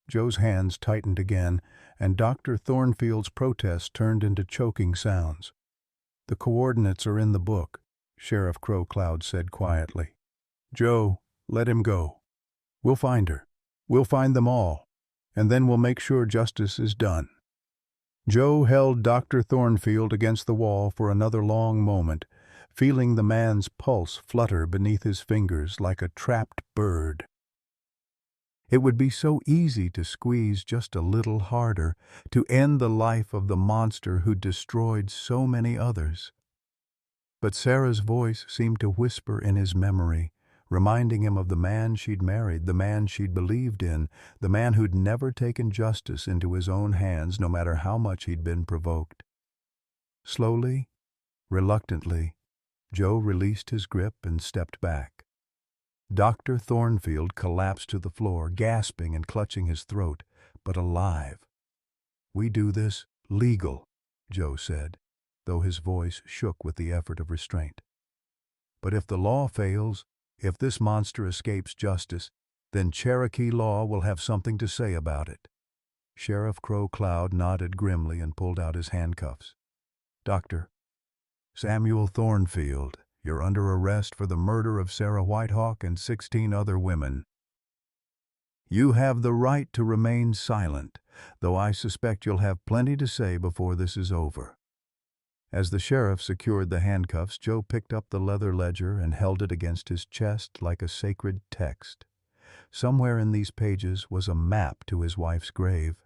Joe's hands tightened again, and Dr. Thornfield's protest turned into choking sounds. "The coordinates are in the book," Sheriff Crow Cloud said quietly. "Joe, let him go. We'll find her. We'll find them all, and then we'll make sure justice is done." Joe held Dr. Thornfield against the wall for another long moment, feeling the man's pulse flutter beneath his fingers like a trapped bird. It would be so easy to squeeze just a little harder, to end the life of the monster who destroyed so many others. But Sarah's voice seemed to whisper in his memory, reminding him of the man she'd married, the man she'd believed in, the man who'd never taken justice into his own hands no matter how much he'd been provoked. Slowly, reluctantly, Joe released his grip and stepped back. Dr. Thornfield collapsed to the floor, gasping and clutching his throat, but alive. "We do this legal," Joe said, though his voice shook with the effort of restraint. "But if the law fails, if this monster escapes justice, then Cherokee law will have something to say about it." Sheriff Crow Cloud nodded grimly and pulled out his handcuffs. "Dr. Samuel Thornfield, you're under arrest for the murder of Sarah Whitehawk and 16 other women. You have the right to remain silent, though I suspect you'll have plenty to say before this is over." As the sheriff secured the handcuffs, Joe picked up the leather ledger and held it against his chest like a sacred text. Somewhere in these pages was a map to his wife's grave,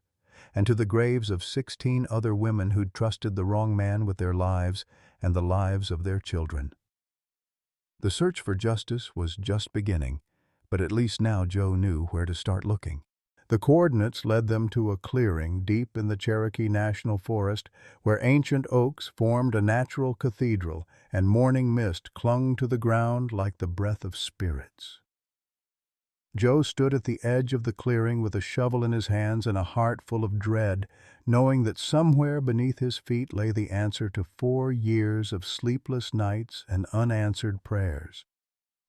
and to the graves of 16 other women who'd trusted the wrong man with their lives and the lives of their children. The search for justice was just beginning, but at least now Joe knew where to start looking. The coordinates led them to a clearing deep in the Cherokee National Forest where ancient oaks formed a natural cathedral and morning mist clung to the ground like the breath of spirits. Joe stood at the edge of the clearing with a shovel in his hands and a heart full of dread, knowing that somewhere beneath his feet lay the answer to 4 years of sleepless nights and unanswered prayers.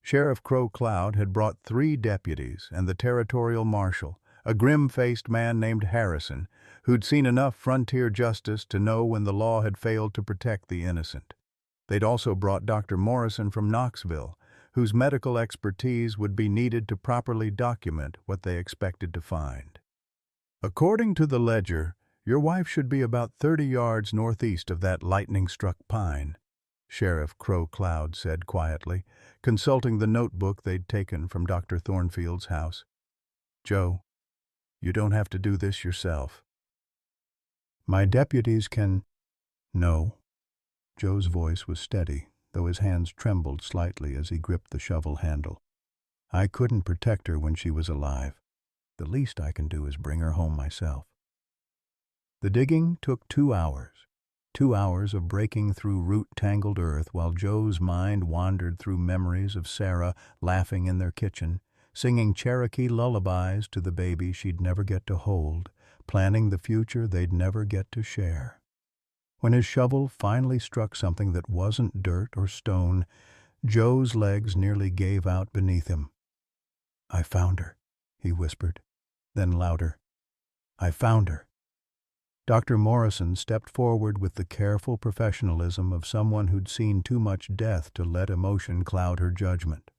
Sheriff Crow Cloud had brought 3 deputies and the territorial marshal, a grim-faced man named Harrison, who'd seen enough frontier justice to know when the law had failed to protect the innocent. They'd also brought Dr. Morrison from Knoxville, whose medical expertise would be needed to properly document what they expected to find. According to the ledger, your wife should be about 30 yards northeast of that lightning-struck pine, Sheriff Crow Cloud said quietly, consulting the notebook they'd taken from Dr. Thornfield's house. Joe, you don't have to do this yourself. My deputies can... No. Joe's voice was steady, though his hands trembled slightly as he gripped the shovel handle. I couldn't protect her when she was alive. The least I can do is bring her home myself. The digging took 2 hours. 2 hours of breaking through root-tangled earth while Joe's mind wandered through memories of Sarah laughing in their kitchen, singing Cherokee lullabies to the baby she'd never get to hold, planning the future they'd never get to share. When his shovel finally struck something that wasn't dirt or stone, Joe's legs nearly gave out beneath him. I found her, he whispered. Then louder, I found her. Dr. Morrison stepped forward with the careful professionalism of someone who'd seen too much death to let emotion cloud her judgment.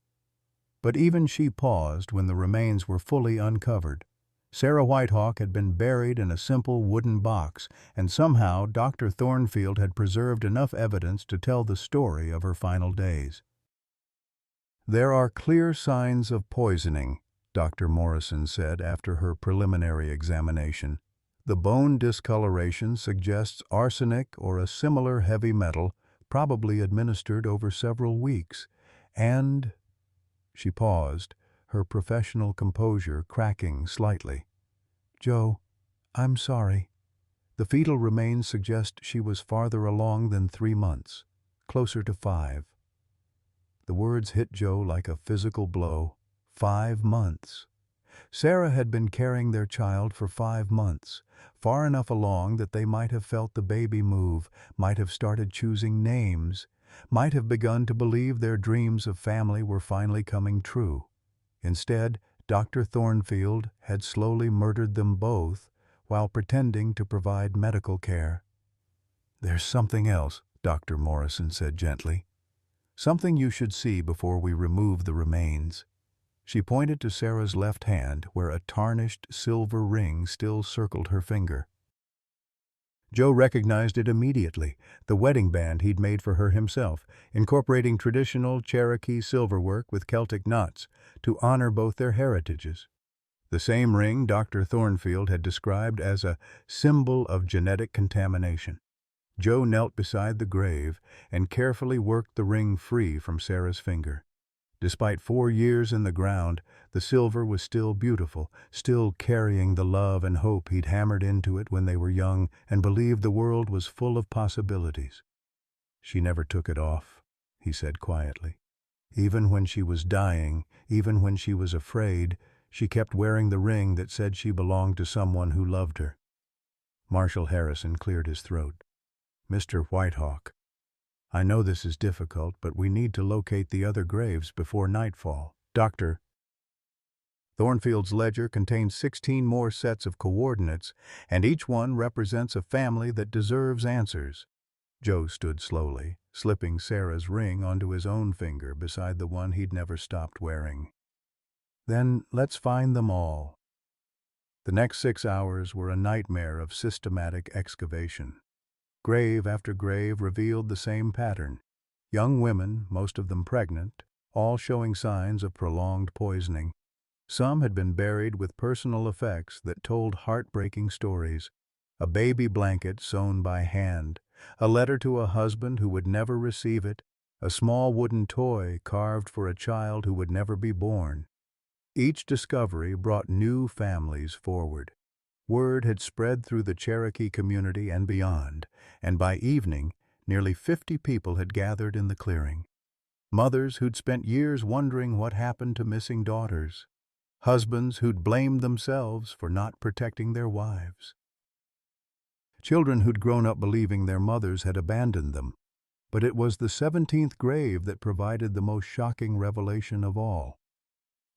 But even she paused when the remains were fully uncovered. Sarah Whitehawk had been buried in a simple wooden box, and somehow Dr. Thornfield had preserved enough evidence to tell the story of her final days. There are clear signs of poisoning, Dr. Morrison said after her preliminary examination. The bone discoloration suggests arsenic or a similar heavy metal, probably administered over several weeks, and... She paused, her professional composure cracking slightly. Joe, I'm sorry. The fetal remains suggest she was farther along than 3 months, closer to 5. The words hit Joe like a physical blow. 5 months. Sarah had been carrying their child for 5 months, far enough along that they might have felt the baby move, might have started choosing names, might have begun to believe their dreams of family were finally coming true. Instead, Dr. Thornfield had slowly murdered them both while pretending to provide medical care. There's something else, Dr. Morrison said gently. Something you should see before we remove the remains. She pointed to Sarah's left hand where a tarnished silver ring still circled her finger. Joe recognized it immediately, the wedding band he'd made for her himself, incorporating traditional Cherokee silverwork with Celtic knots to honor both their heritages. The same ring Dr. Thornfield had described as a symbol of genetic contamination. Joe knelt beside the grave and carefully worked the ring free from Sarah's finger. Despite 4 years in the ground, the silver was still beautiful, still carrying the love and hope he'd hammered into it when they were young and believed the world was full of possibilities. She never took it off, he said quietly. Even when she was dying, even when she was afraid, she kept wearing the ring that said she belonged to someone who loved her. Marshal Harrison cleared his throat. Mr. Whitehawk, I know this is difficult, but we need to locate the other graves before nightfall. Dr. Thornfield's ledger contains 16 more sets of coordinates, and each one represents a family that deserves answers. Joe stood slowly, slipping Sarah's ring onto his own finger beside the one he'd never stopped wearing. Then let's find them all. The next 6 hours were a nightmare of systematic excavation. Grave after grave revealed the same pattern. Young women, most of them pregnant, all showing signs of prolonged poisoning. Some had been buried with personal effects that told heartbreaking stories. A baby blanket sewn by hand, a letter to a husband who would never receive it, a small wooden toy carved for a child who would never be born. Each discovery brought new families forward. Word had spread through the Cherokee community and beyond, and by evening, nearly 50 people had gathered in the clearing. Mothers who'd spent years wondering what happened to missing daughters. Husbands who'd blamed themselves for not protecting their wives. Children who'd grown up believing their mothers had abandoned them. But it was the 17th grave that provided the most shocking revelation of all.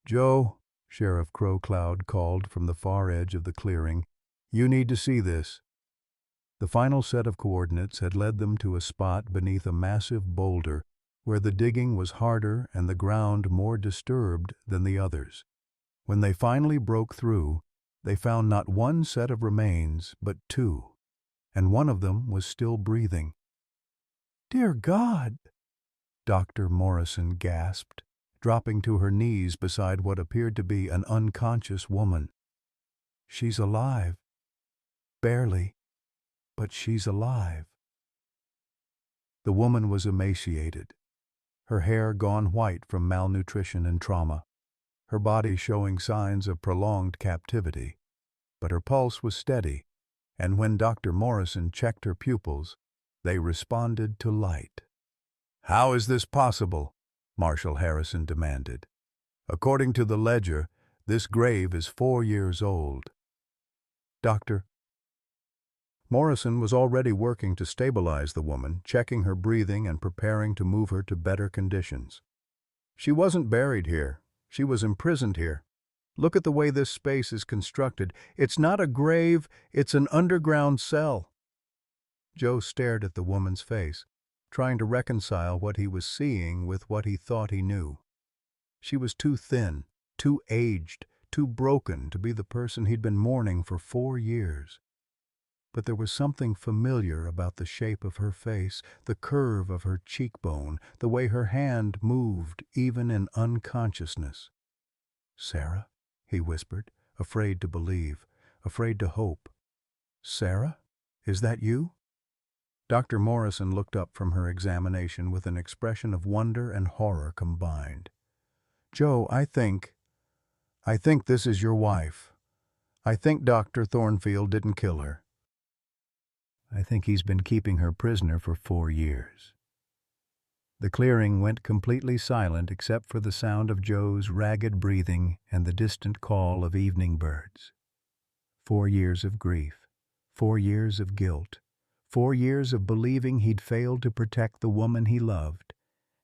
"Joe," Sheriff Crow Cloud called from the far edge of the clearing, "you need to see this." The final set of coordinates had led them to a spot beneath a massive boulder where the digging was harder and the ground more disturbed than the others. When they finally broke through, they found not one set of remains, but two, and one of them was still breathing. "Dear God!" Dr. Morrison gasped, dropping to her knees beside what appeared to be an unconscious woman. "She's alive. Barely, but she's alive." The woman was emaciated, her hair gone white from malnutrition and trauma, her body showing signs of prolonged captivity. But her pulse was steady, and when Dr. Morrison checked her pupils, they responded to light. "How is this possible?" Marshal Harrison demanded. "According to the ledger, this grave is 4 years old." Dr. Morrison was already working to stabilize the woman, checking her breathing and preparing to move her to better conditions. "She wasn't buried here. She was imprisoned here. Look at the way this space is constructed. It's not a grave, it's an underground cell." Joe stared at the woman's face, trying to reconcile what he was seeing with what he thought he knew. She was too thin, too aged, too broken to be the person he'd been mourning for 4 years. But there was something familiar about the shape of her face, the curve of her cheekbone, the way her hand moved even in unconsciousness. "Sarah?" he whispered, afraid to believe, afraid to hope. "Sarah? Is that you?" Dr. Morrison looked up from her examination with an expression of wonder and horror combined. "Joe, I think this is your wife. I think Dr. Thornfield didn't kill her. I think he's been keeping her prisoner for 4 years." The clearing went completely silent except for the sound of Joe's ragged breathing and the distant call of evening birds. 4 years of grief, 4 years of guilt, 4 years of believing he'd failed to protect the woman he loved,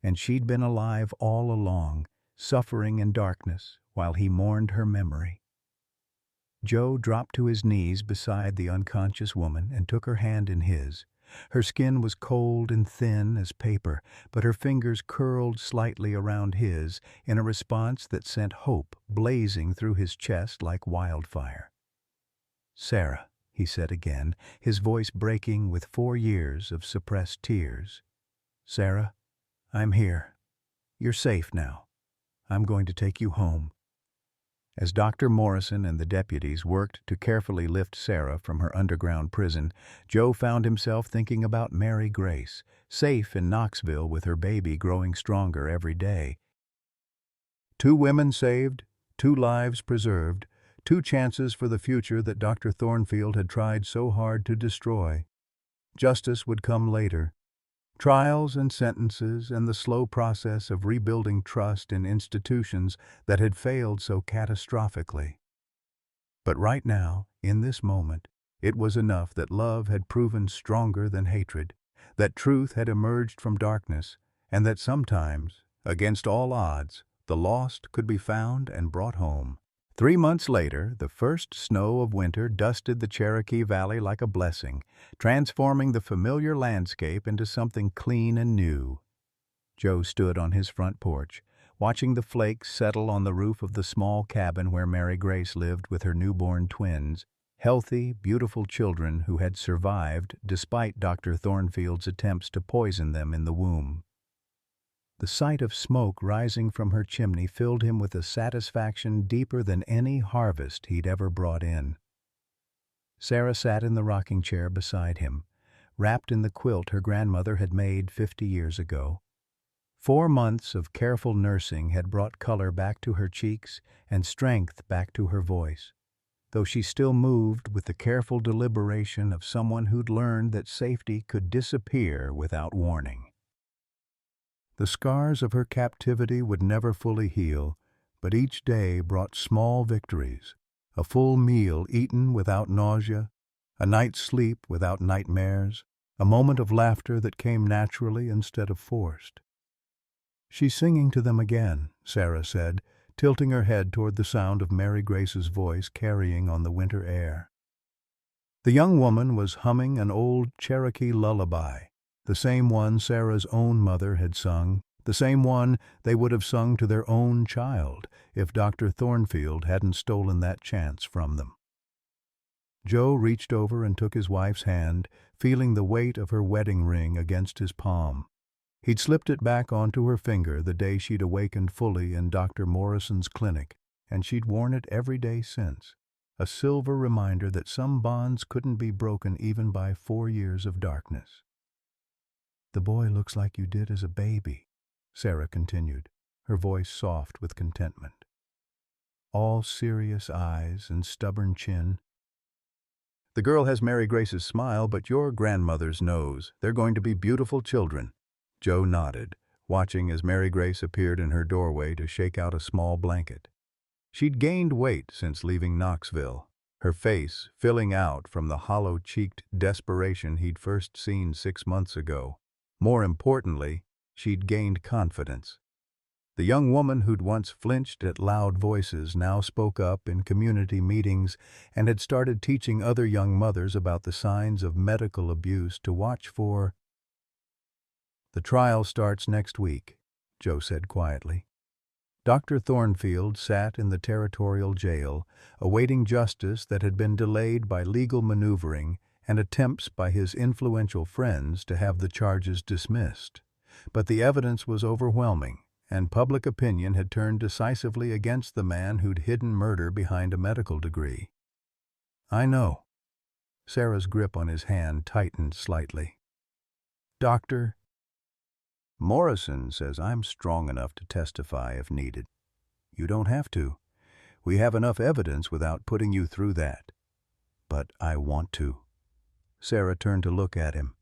and she'd been alive all along, suffering in darkness while he mourned her memory. Joe dropped to his knees beside the unconscious woman and took her hand in his. Her skin was cold and thin as paper, but her fingers curled slightly around his in a response that sent hope blazing through his chest like wildfire. "Sarah," he said again, his voice breaking with 4 years of suppressed tears. "Sarah, I'm here. You're safe now. I'm going to take you home." As Dr. Morrison and the deputies worked to carefully lift Sarah from her underground prison, Joe found himself thinking about Mary Grace, safe in Knoxville with her baby growing stronger every day. 2 women saved, 2 lives preserved, 2 chances for the future that Dr. Thornfield had tried so hard to destroy. Justice would come later. Trials and sentences and the slow process of rebuilding trust in institutions that had failed so catastrophically. But right now, in this moment, it was enough that love had proven stronger than hatred, that truth had emerged from darkness, and that sometimes, against all odds, the lost could be found and brought home. 3 months later, the first snow of winter dusted the Cherokee Valley like a blessing, transforming the familiar landscape into something clean and new. Joe stood on his front porch, watching the flakes settle on the roof of the small cabin where Mary Grace lived with her newborn twins, healthy, beautiful children who had survived despite Dr. Thornfield's attempts to poison them in the womb. The sight of smoke rising from her chimney filled him with a satisfaction deeper than any harvest he'd ever brought in. Sarah sat in the rocking chair beside him, wrapped in the quilt her grandmother had made 50 years ago. 4 months of careful nursing had brought color back to her cheeks and strength back to her voice, though she still moved with the careful deliberation of someone who'd learned that safety could disappear without warning. The scars of her captivity would never fully heal, but each day brought small victories: a full meal eaten without nausea, a night's sleep without nightmares, a moment of laughter that came naturally instead of forced. "She's singing to them again," Sarah said, tilting her head toward the sound of Mary Grace's voice carrying on the winter air. The young woman was humming an old Cherokee lullaby, the same one Sarah's own mother had sung, the same one they would have sung to their own child if Dr. Thornfield hadn't stolen that chance from them. Joe reached over and took his wife's hand, feeling the weight of her wedding ring against his palm. He'd slipped it back onto her finger the day she'd awakened fully in Dr. Morrison's clinic, and she'd worn it every day since, a silver reminder that some bonds couldn't be broken even by 4 years of darkness. "The boy looks like you did as a baby," Sarah continued, her voice soft with contentment. "All serious eyes and stubborn chin." "The girl has Mary Grace's smile, but your grandmother's nose. They're going to be beautiful children." Joe nodded, watching as Mary Grace appeared in her doorway to shake out a small blanket. She'd gained weight since leaving Knoxville, her face filling out from the hollow-cheeked desperation he'd first seen 6 months ago. More importantly, she'd gained confidence. The young woman who'd once flinched at loud voices now spoke up in community meetings and had started teaching other young mothers about the signs of medical abuse to watch for. "The trial starts next week," Joe said quietly. Dr. Thornfield sat in the territorial jail, awaiting justice that had been delayed by legal maneuvering and attempts by his influential friends to have the charges dismissed. But the evidence was overwhelming, and public opinion had turned decisively against the man who'd hidden murder behind a medical degree. "I know." Sarah's grip on his hand tightened slightly. "Doctor Morrison says I'm strong enough to testify if needed. You don't have to. We have enough evidence without putting you through that. But I want to." Sarah turned to look at him,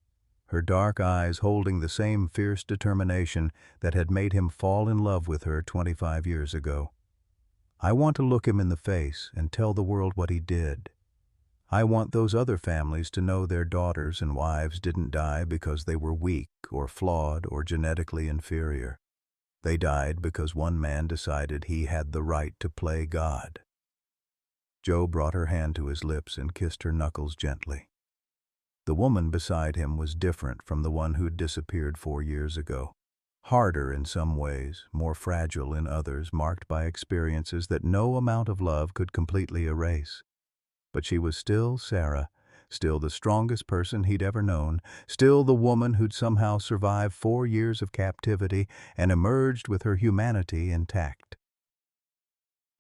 her dark eyes holding the same fierce determination that had made him fall in love with her 25 years ago. "I want to look him in the face and tell the world what he did. I want those other families to know their daughters and wives didn't die because they were weak or flawed or genetically inferior. They died because one man decided he had the right to play God." Joe brought her hand to his lips and kissed her knuckles gently. The woman beside him was different from the one who'd disappeared 4 years ago. Harder in some ways, more fragile in others, marked by experiences that no amount of love could completely erase. But she was still Sarah, still the strongest person he'd ever known, still the woman who'd somehow survived 4 years of captivity and emerged with her humanity intact.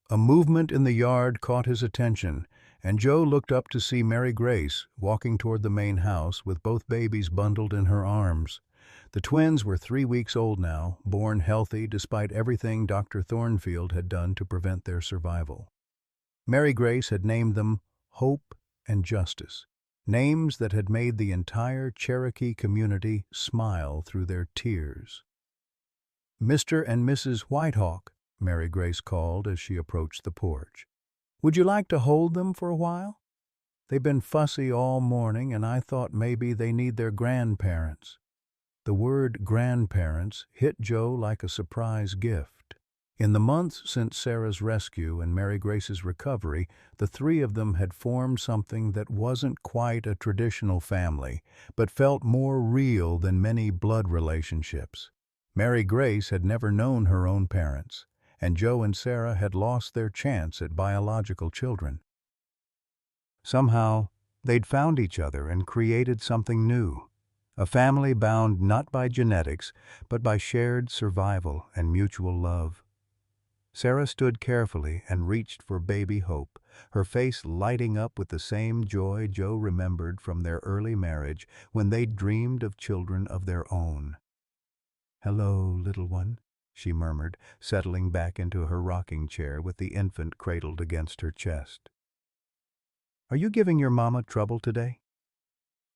A movement in the yard caught his attention, and Joe looked up to see Mary Grace walking toward the main house with both babies bundled in her arms. The twins were 3 weeks old now, born healthy despite everything Dr. Thornfield had done to prevent their survival. Mary Grace had named them Hope and Justice, names that had made the entire Cherokee community smile through their tears. "Mr. and Mrs. Whitehawk," Mary Grace called as she approached the porch. "Would you like to hold them for a while? They've been fussy all morning, and I thought maybe they need their grandparents." The word grandparents hit Joe like a surprise gift. In the months since Sarah's rescue and Mary Grace's recovery, the 3 of them had formed something that wasn't quite a traditional family, but felt more real than many blood relationships. Mary Grace had never known her own parents, and Joe and Sarah had lost their chance at biological children. Somehow, they'd found each other and created something new, a family bound not by genetics, but by shared survival and mutual love. Sarah stood carefully and reached for baby Hope, her face lighting up with the same joy Joe remembered from their early marriage when they dreamed of children of their own. "Hello, little one," she murmured, settling back into her rocking chair with the infant cradled against her chest. "Are you giving your mama trouble today?"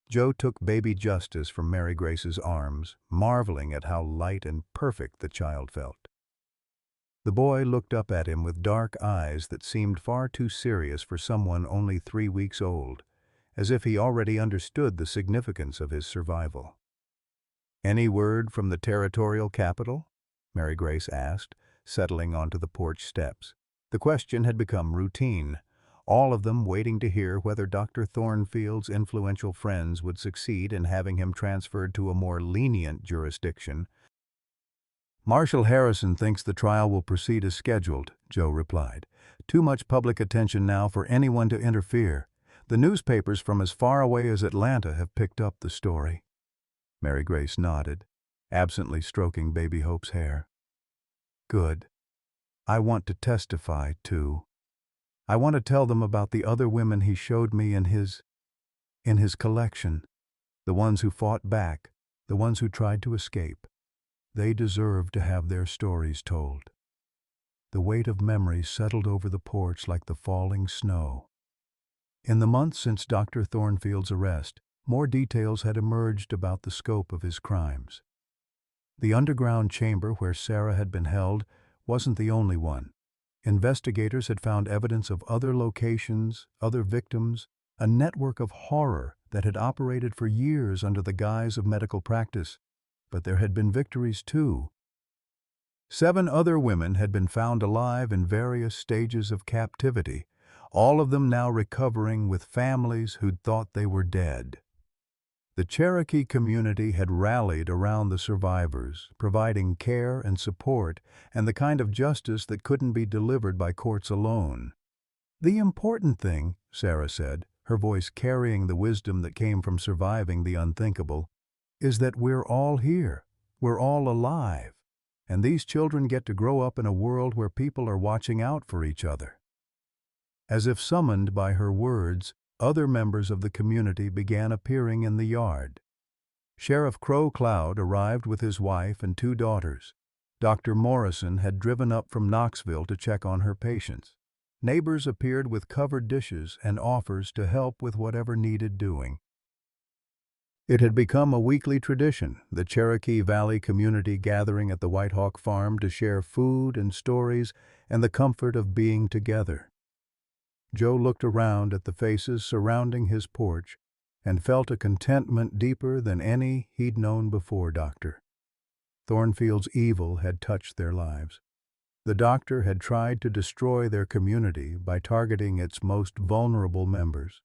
Joe took baby Justice from Mary Grace's arms, marveling at how light and perfect the child felt. The boy looked up at him with dark eyes that seemed far too serious for someone only 3 weeks old, as if he already understood the significance of his survival. "Any word from the territorial capital?" Mary Grace asked, settling onto the porch steps. The question had become routine, all of them waiting to hear whether Dr. Thornfield's influential friends would succeed in having him transferred to a more lenient jurisdiction. "Marshal Harrison thinks the trial will proceed as scheduled," Joe replied. "Too much public attention now for anyone to interfere. The newspapers from as far away as Atlanta have picked up the story." Mary Grace nodded, absently stroking baby Hope's hair. "Good. I want to testify, too. I want to tell them about the other women he showed me in his collection, the ones who fought back, the ones who tried to escape. They deserve to have their stories told." The weight of memory settled over the porch like the falling snow. In the months since Dr. Thornfield's arrest, more details had emerged about the scope of his crimes. The underground chamber where Sarah had been held wasn't the only one. Investigators had found evidence of other locations, other victims, a network of horror that had operated for years under the guise of medical practice. But there had been victories too. 7 other women had been found alive in various stages of captivity, all of them now recovering with families who'd thought they were dead. The Cherokee community had rallied around the survivors, providing care and support and the kind of justice that couldn't be delivered by courts alone. "The important thing," Sarah said, her voice carrying the wisdom that came from surviving the unthinkable, "is that we're all here, we're all alive, and these children get to grow up in a world where people are watching out for each other." As if summoned by her words, other members of the community began appearing in the yard. Sheriff Crow Cloud arrived with his wife and 2 daughters. Dr. Morrison had driven up from Knoxville to check on her patients. Neighbors appeared with covered dishes and offers to help with whatever needed doing. It had become a weekly tradition, the Cherokee Valley community gathering at the White Hawk Farm to share food and stories and the comfort of being together. Joe looked around at the faces surrounding his porch and felt a contentment deeper than any he'd known before. Dr. Thornfield's evil had touched their lives. The doctor had tried to destroy their community by targeting its most vulnerable members.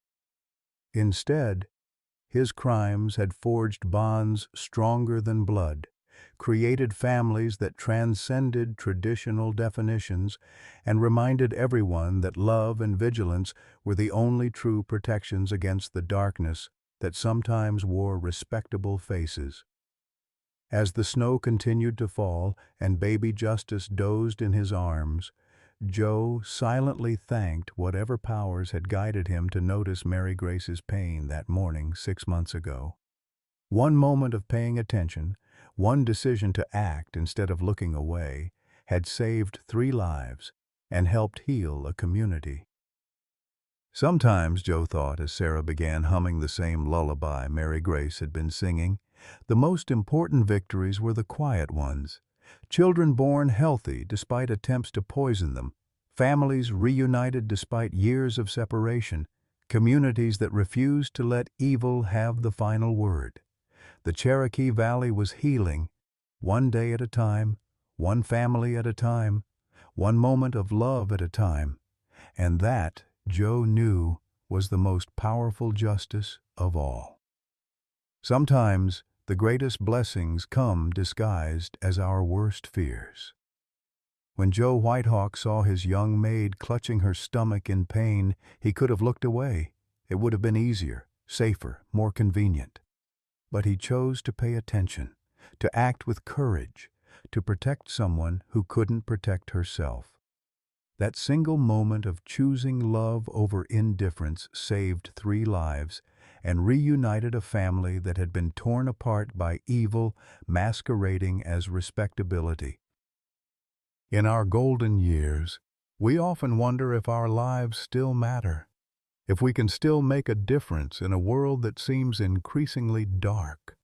Instead, his crimes had forged bonds stronger than blood, created families that transcended traditional definitions, and reminded everyone that love and vigilance were the only true protections against the darkness that sometimes wore respectable faces. As the snow continued to fall and baby Justice dozed in his arms, Joe silently thanked whatever powers had guided him to notice Mary Grace's pain that morning 6 months ago. One moment of paying attention, one decision to act instead of looking away, had saved 3 lives and helped heal a community. Sometimes, Joe thought as Sarah began humming the same lullaby Mary Grace had been singing, the most important victories were the quiet ones. Children born healthy despite attempts to poison them, families reunited despite years of separation, communities that refused to let evil have the final word. The Cherokee Valley was healing, one day at a time, one family at a time, one moment of love at a time, and that, Joe knew, was the most powerful justice of all. Sometimes, the greatest blessings come disguised as our worst fears. When Joe Whitehawk saw his young maid clutching her stomach in pain, he could have looked away. It would have been easier, safer, more convenient. But he chose to pay attention, to act with courage, to protect someone who couldn't protect herself. That single moment of choosing love over indifference saved 3 lives and reunited a family that had been torn apart by evil masquerading as respectability. In our golden years, we often wonder if our lives still matter, if we can still make a difference in a world that seems increasingly dark.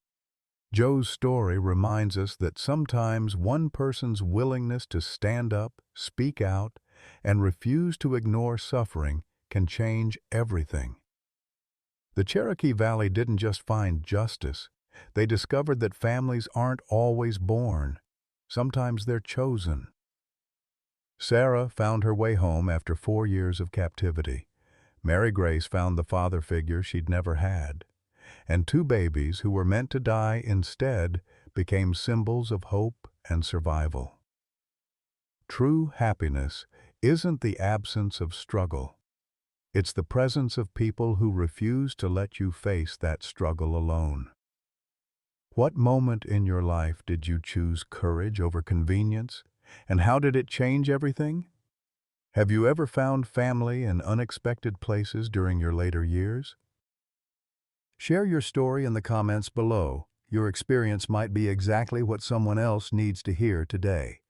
Joe's story reminds us that sometimes one person's willingness to stand up, speak out, and refuse to ignore suffering can change everything. The Cherokee Valley didn't just find justice. They discovered that families aren't always born. Sometimes they're chosen. Sarah found her way home after 4 years of captivity. Mary Grace found the father figure she'd never had. And 2 babies who were meant to die instead became symbols of hope and survival. True happiness isn't the absence of struggle. It's the presence of people who refuse to let you face that struggle alone. What moment in your life did you choose courage over convenience, and how did it change everything? Have you ever found family in unexpected places during your later years? Share your story in the comments below. Your experience might be exactly what someone else needs to hear today.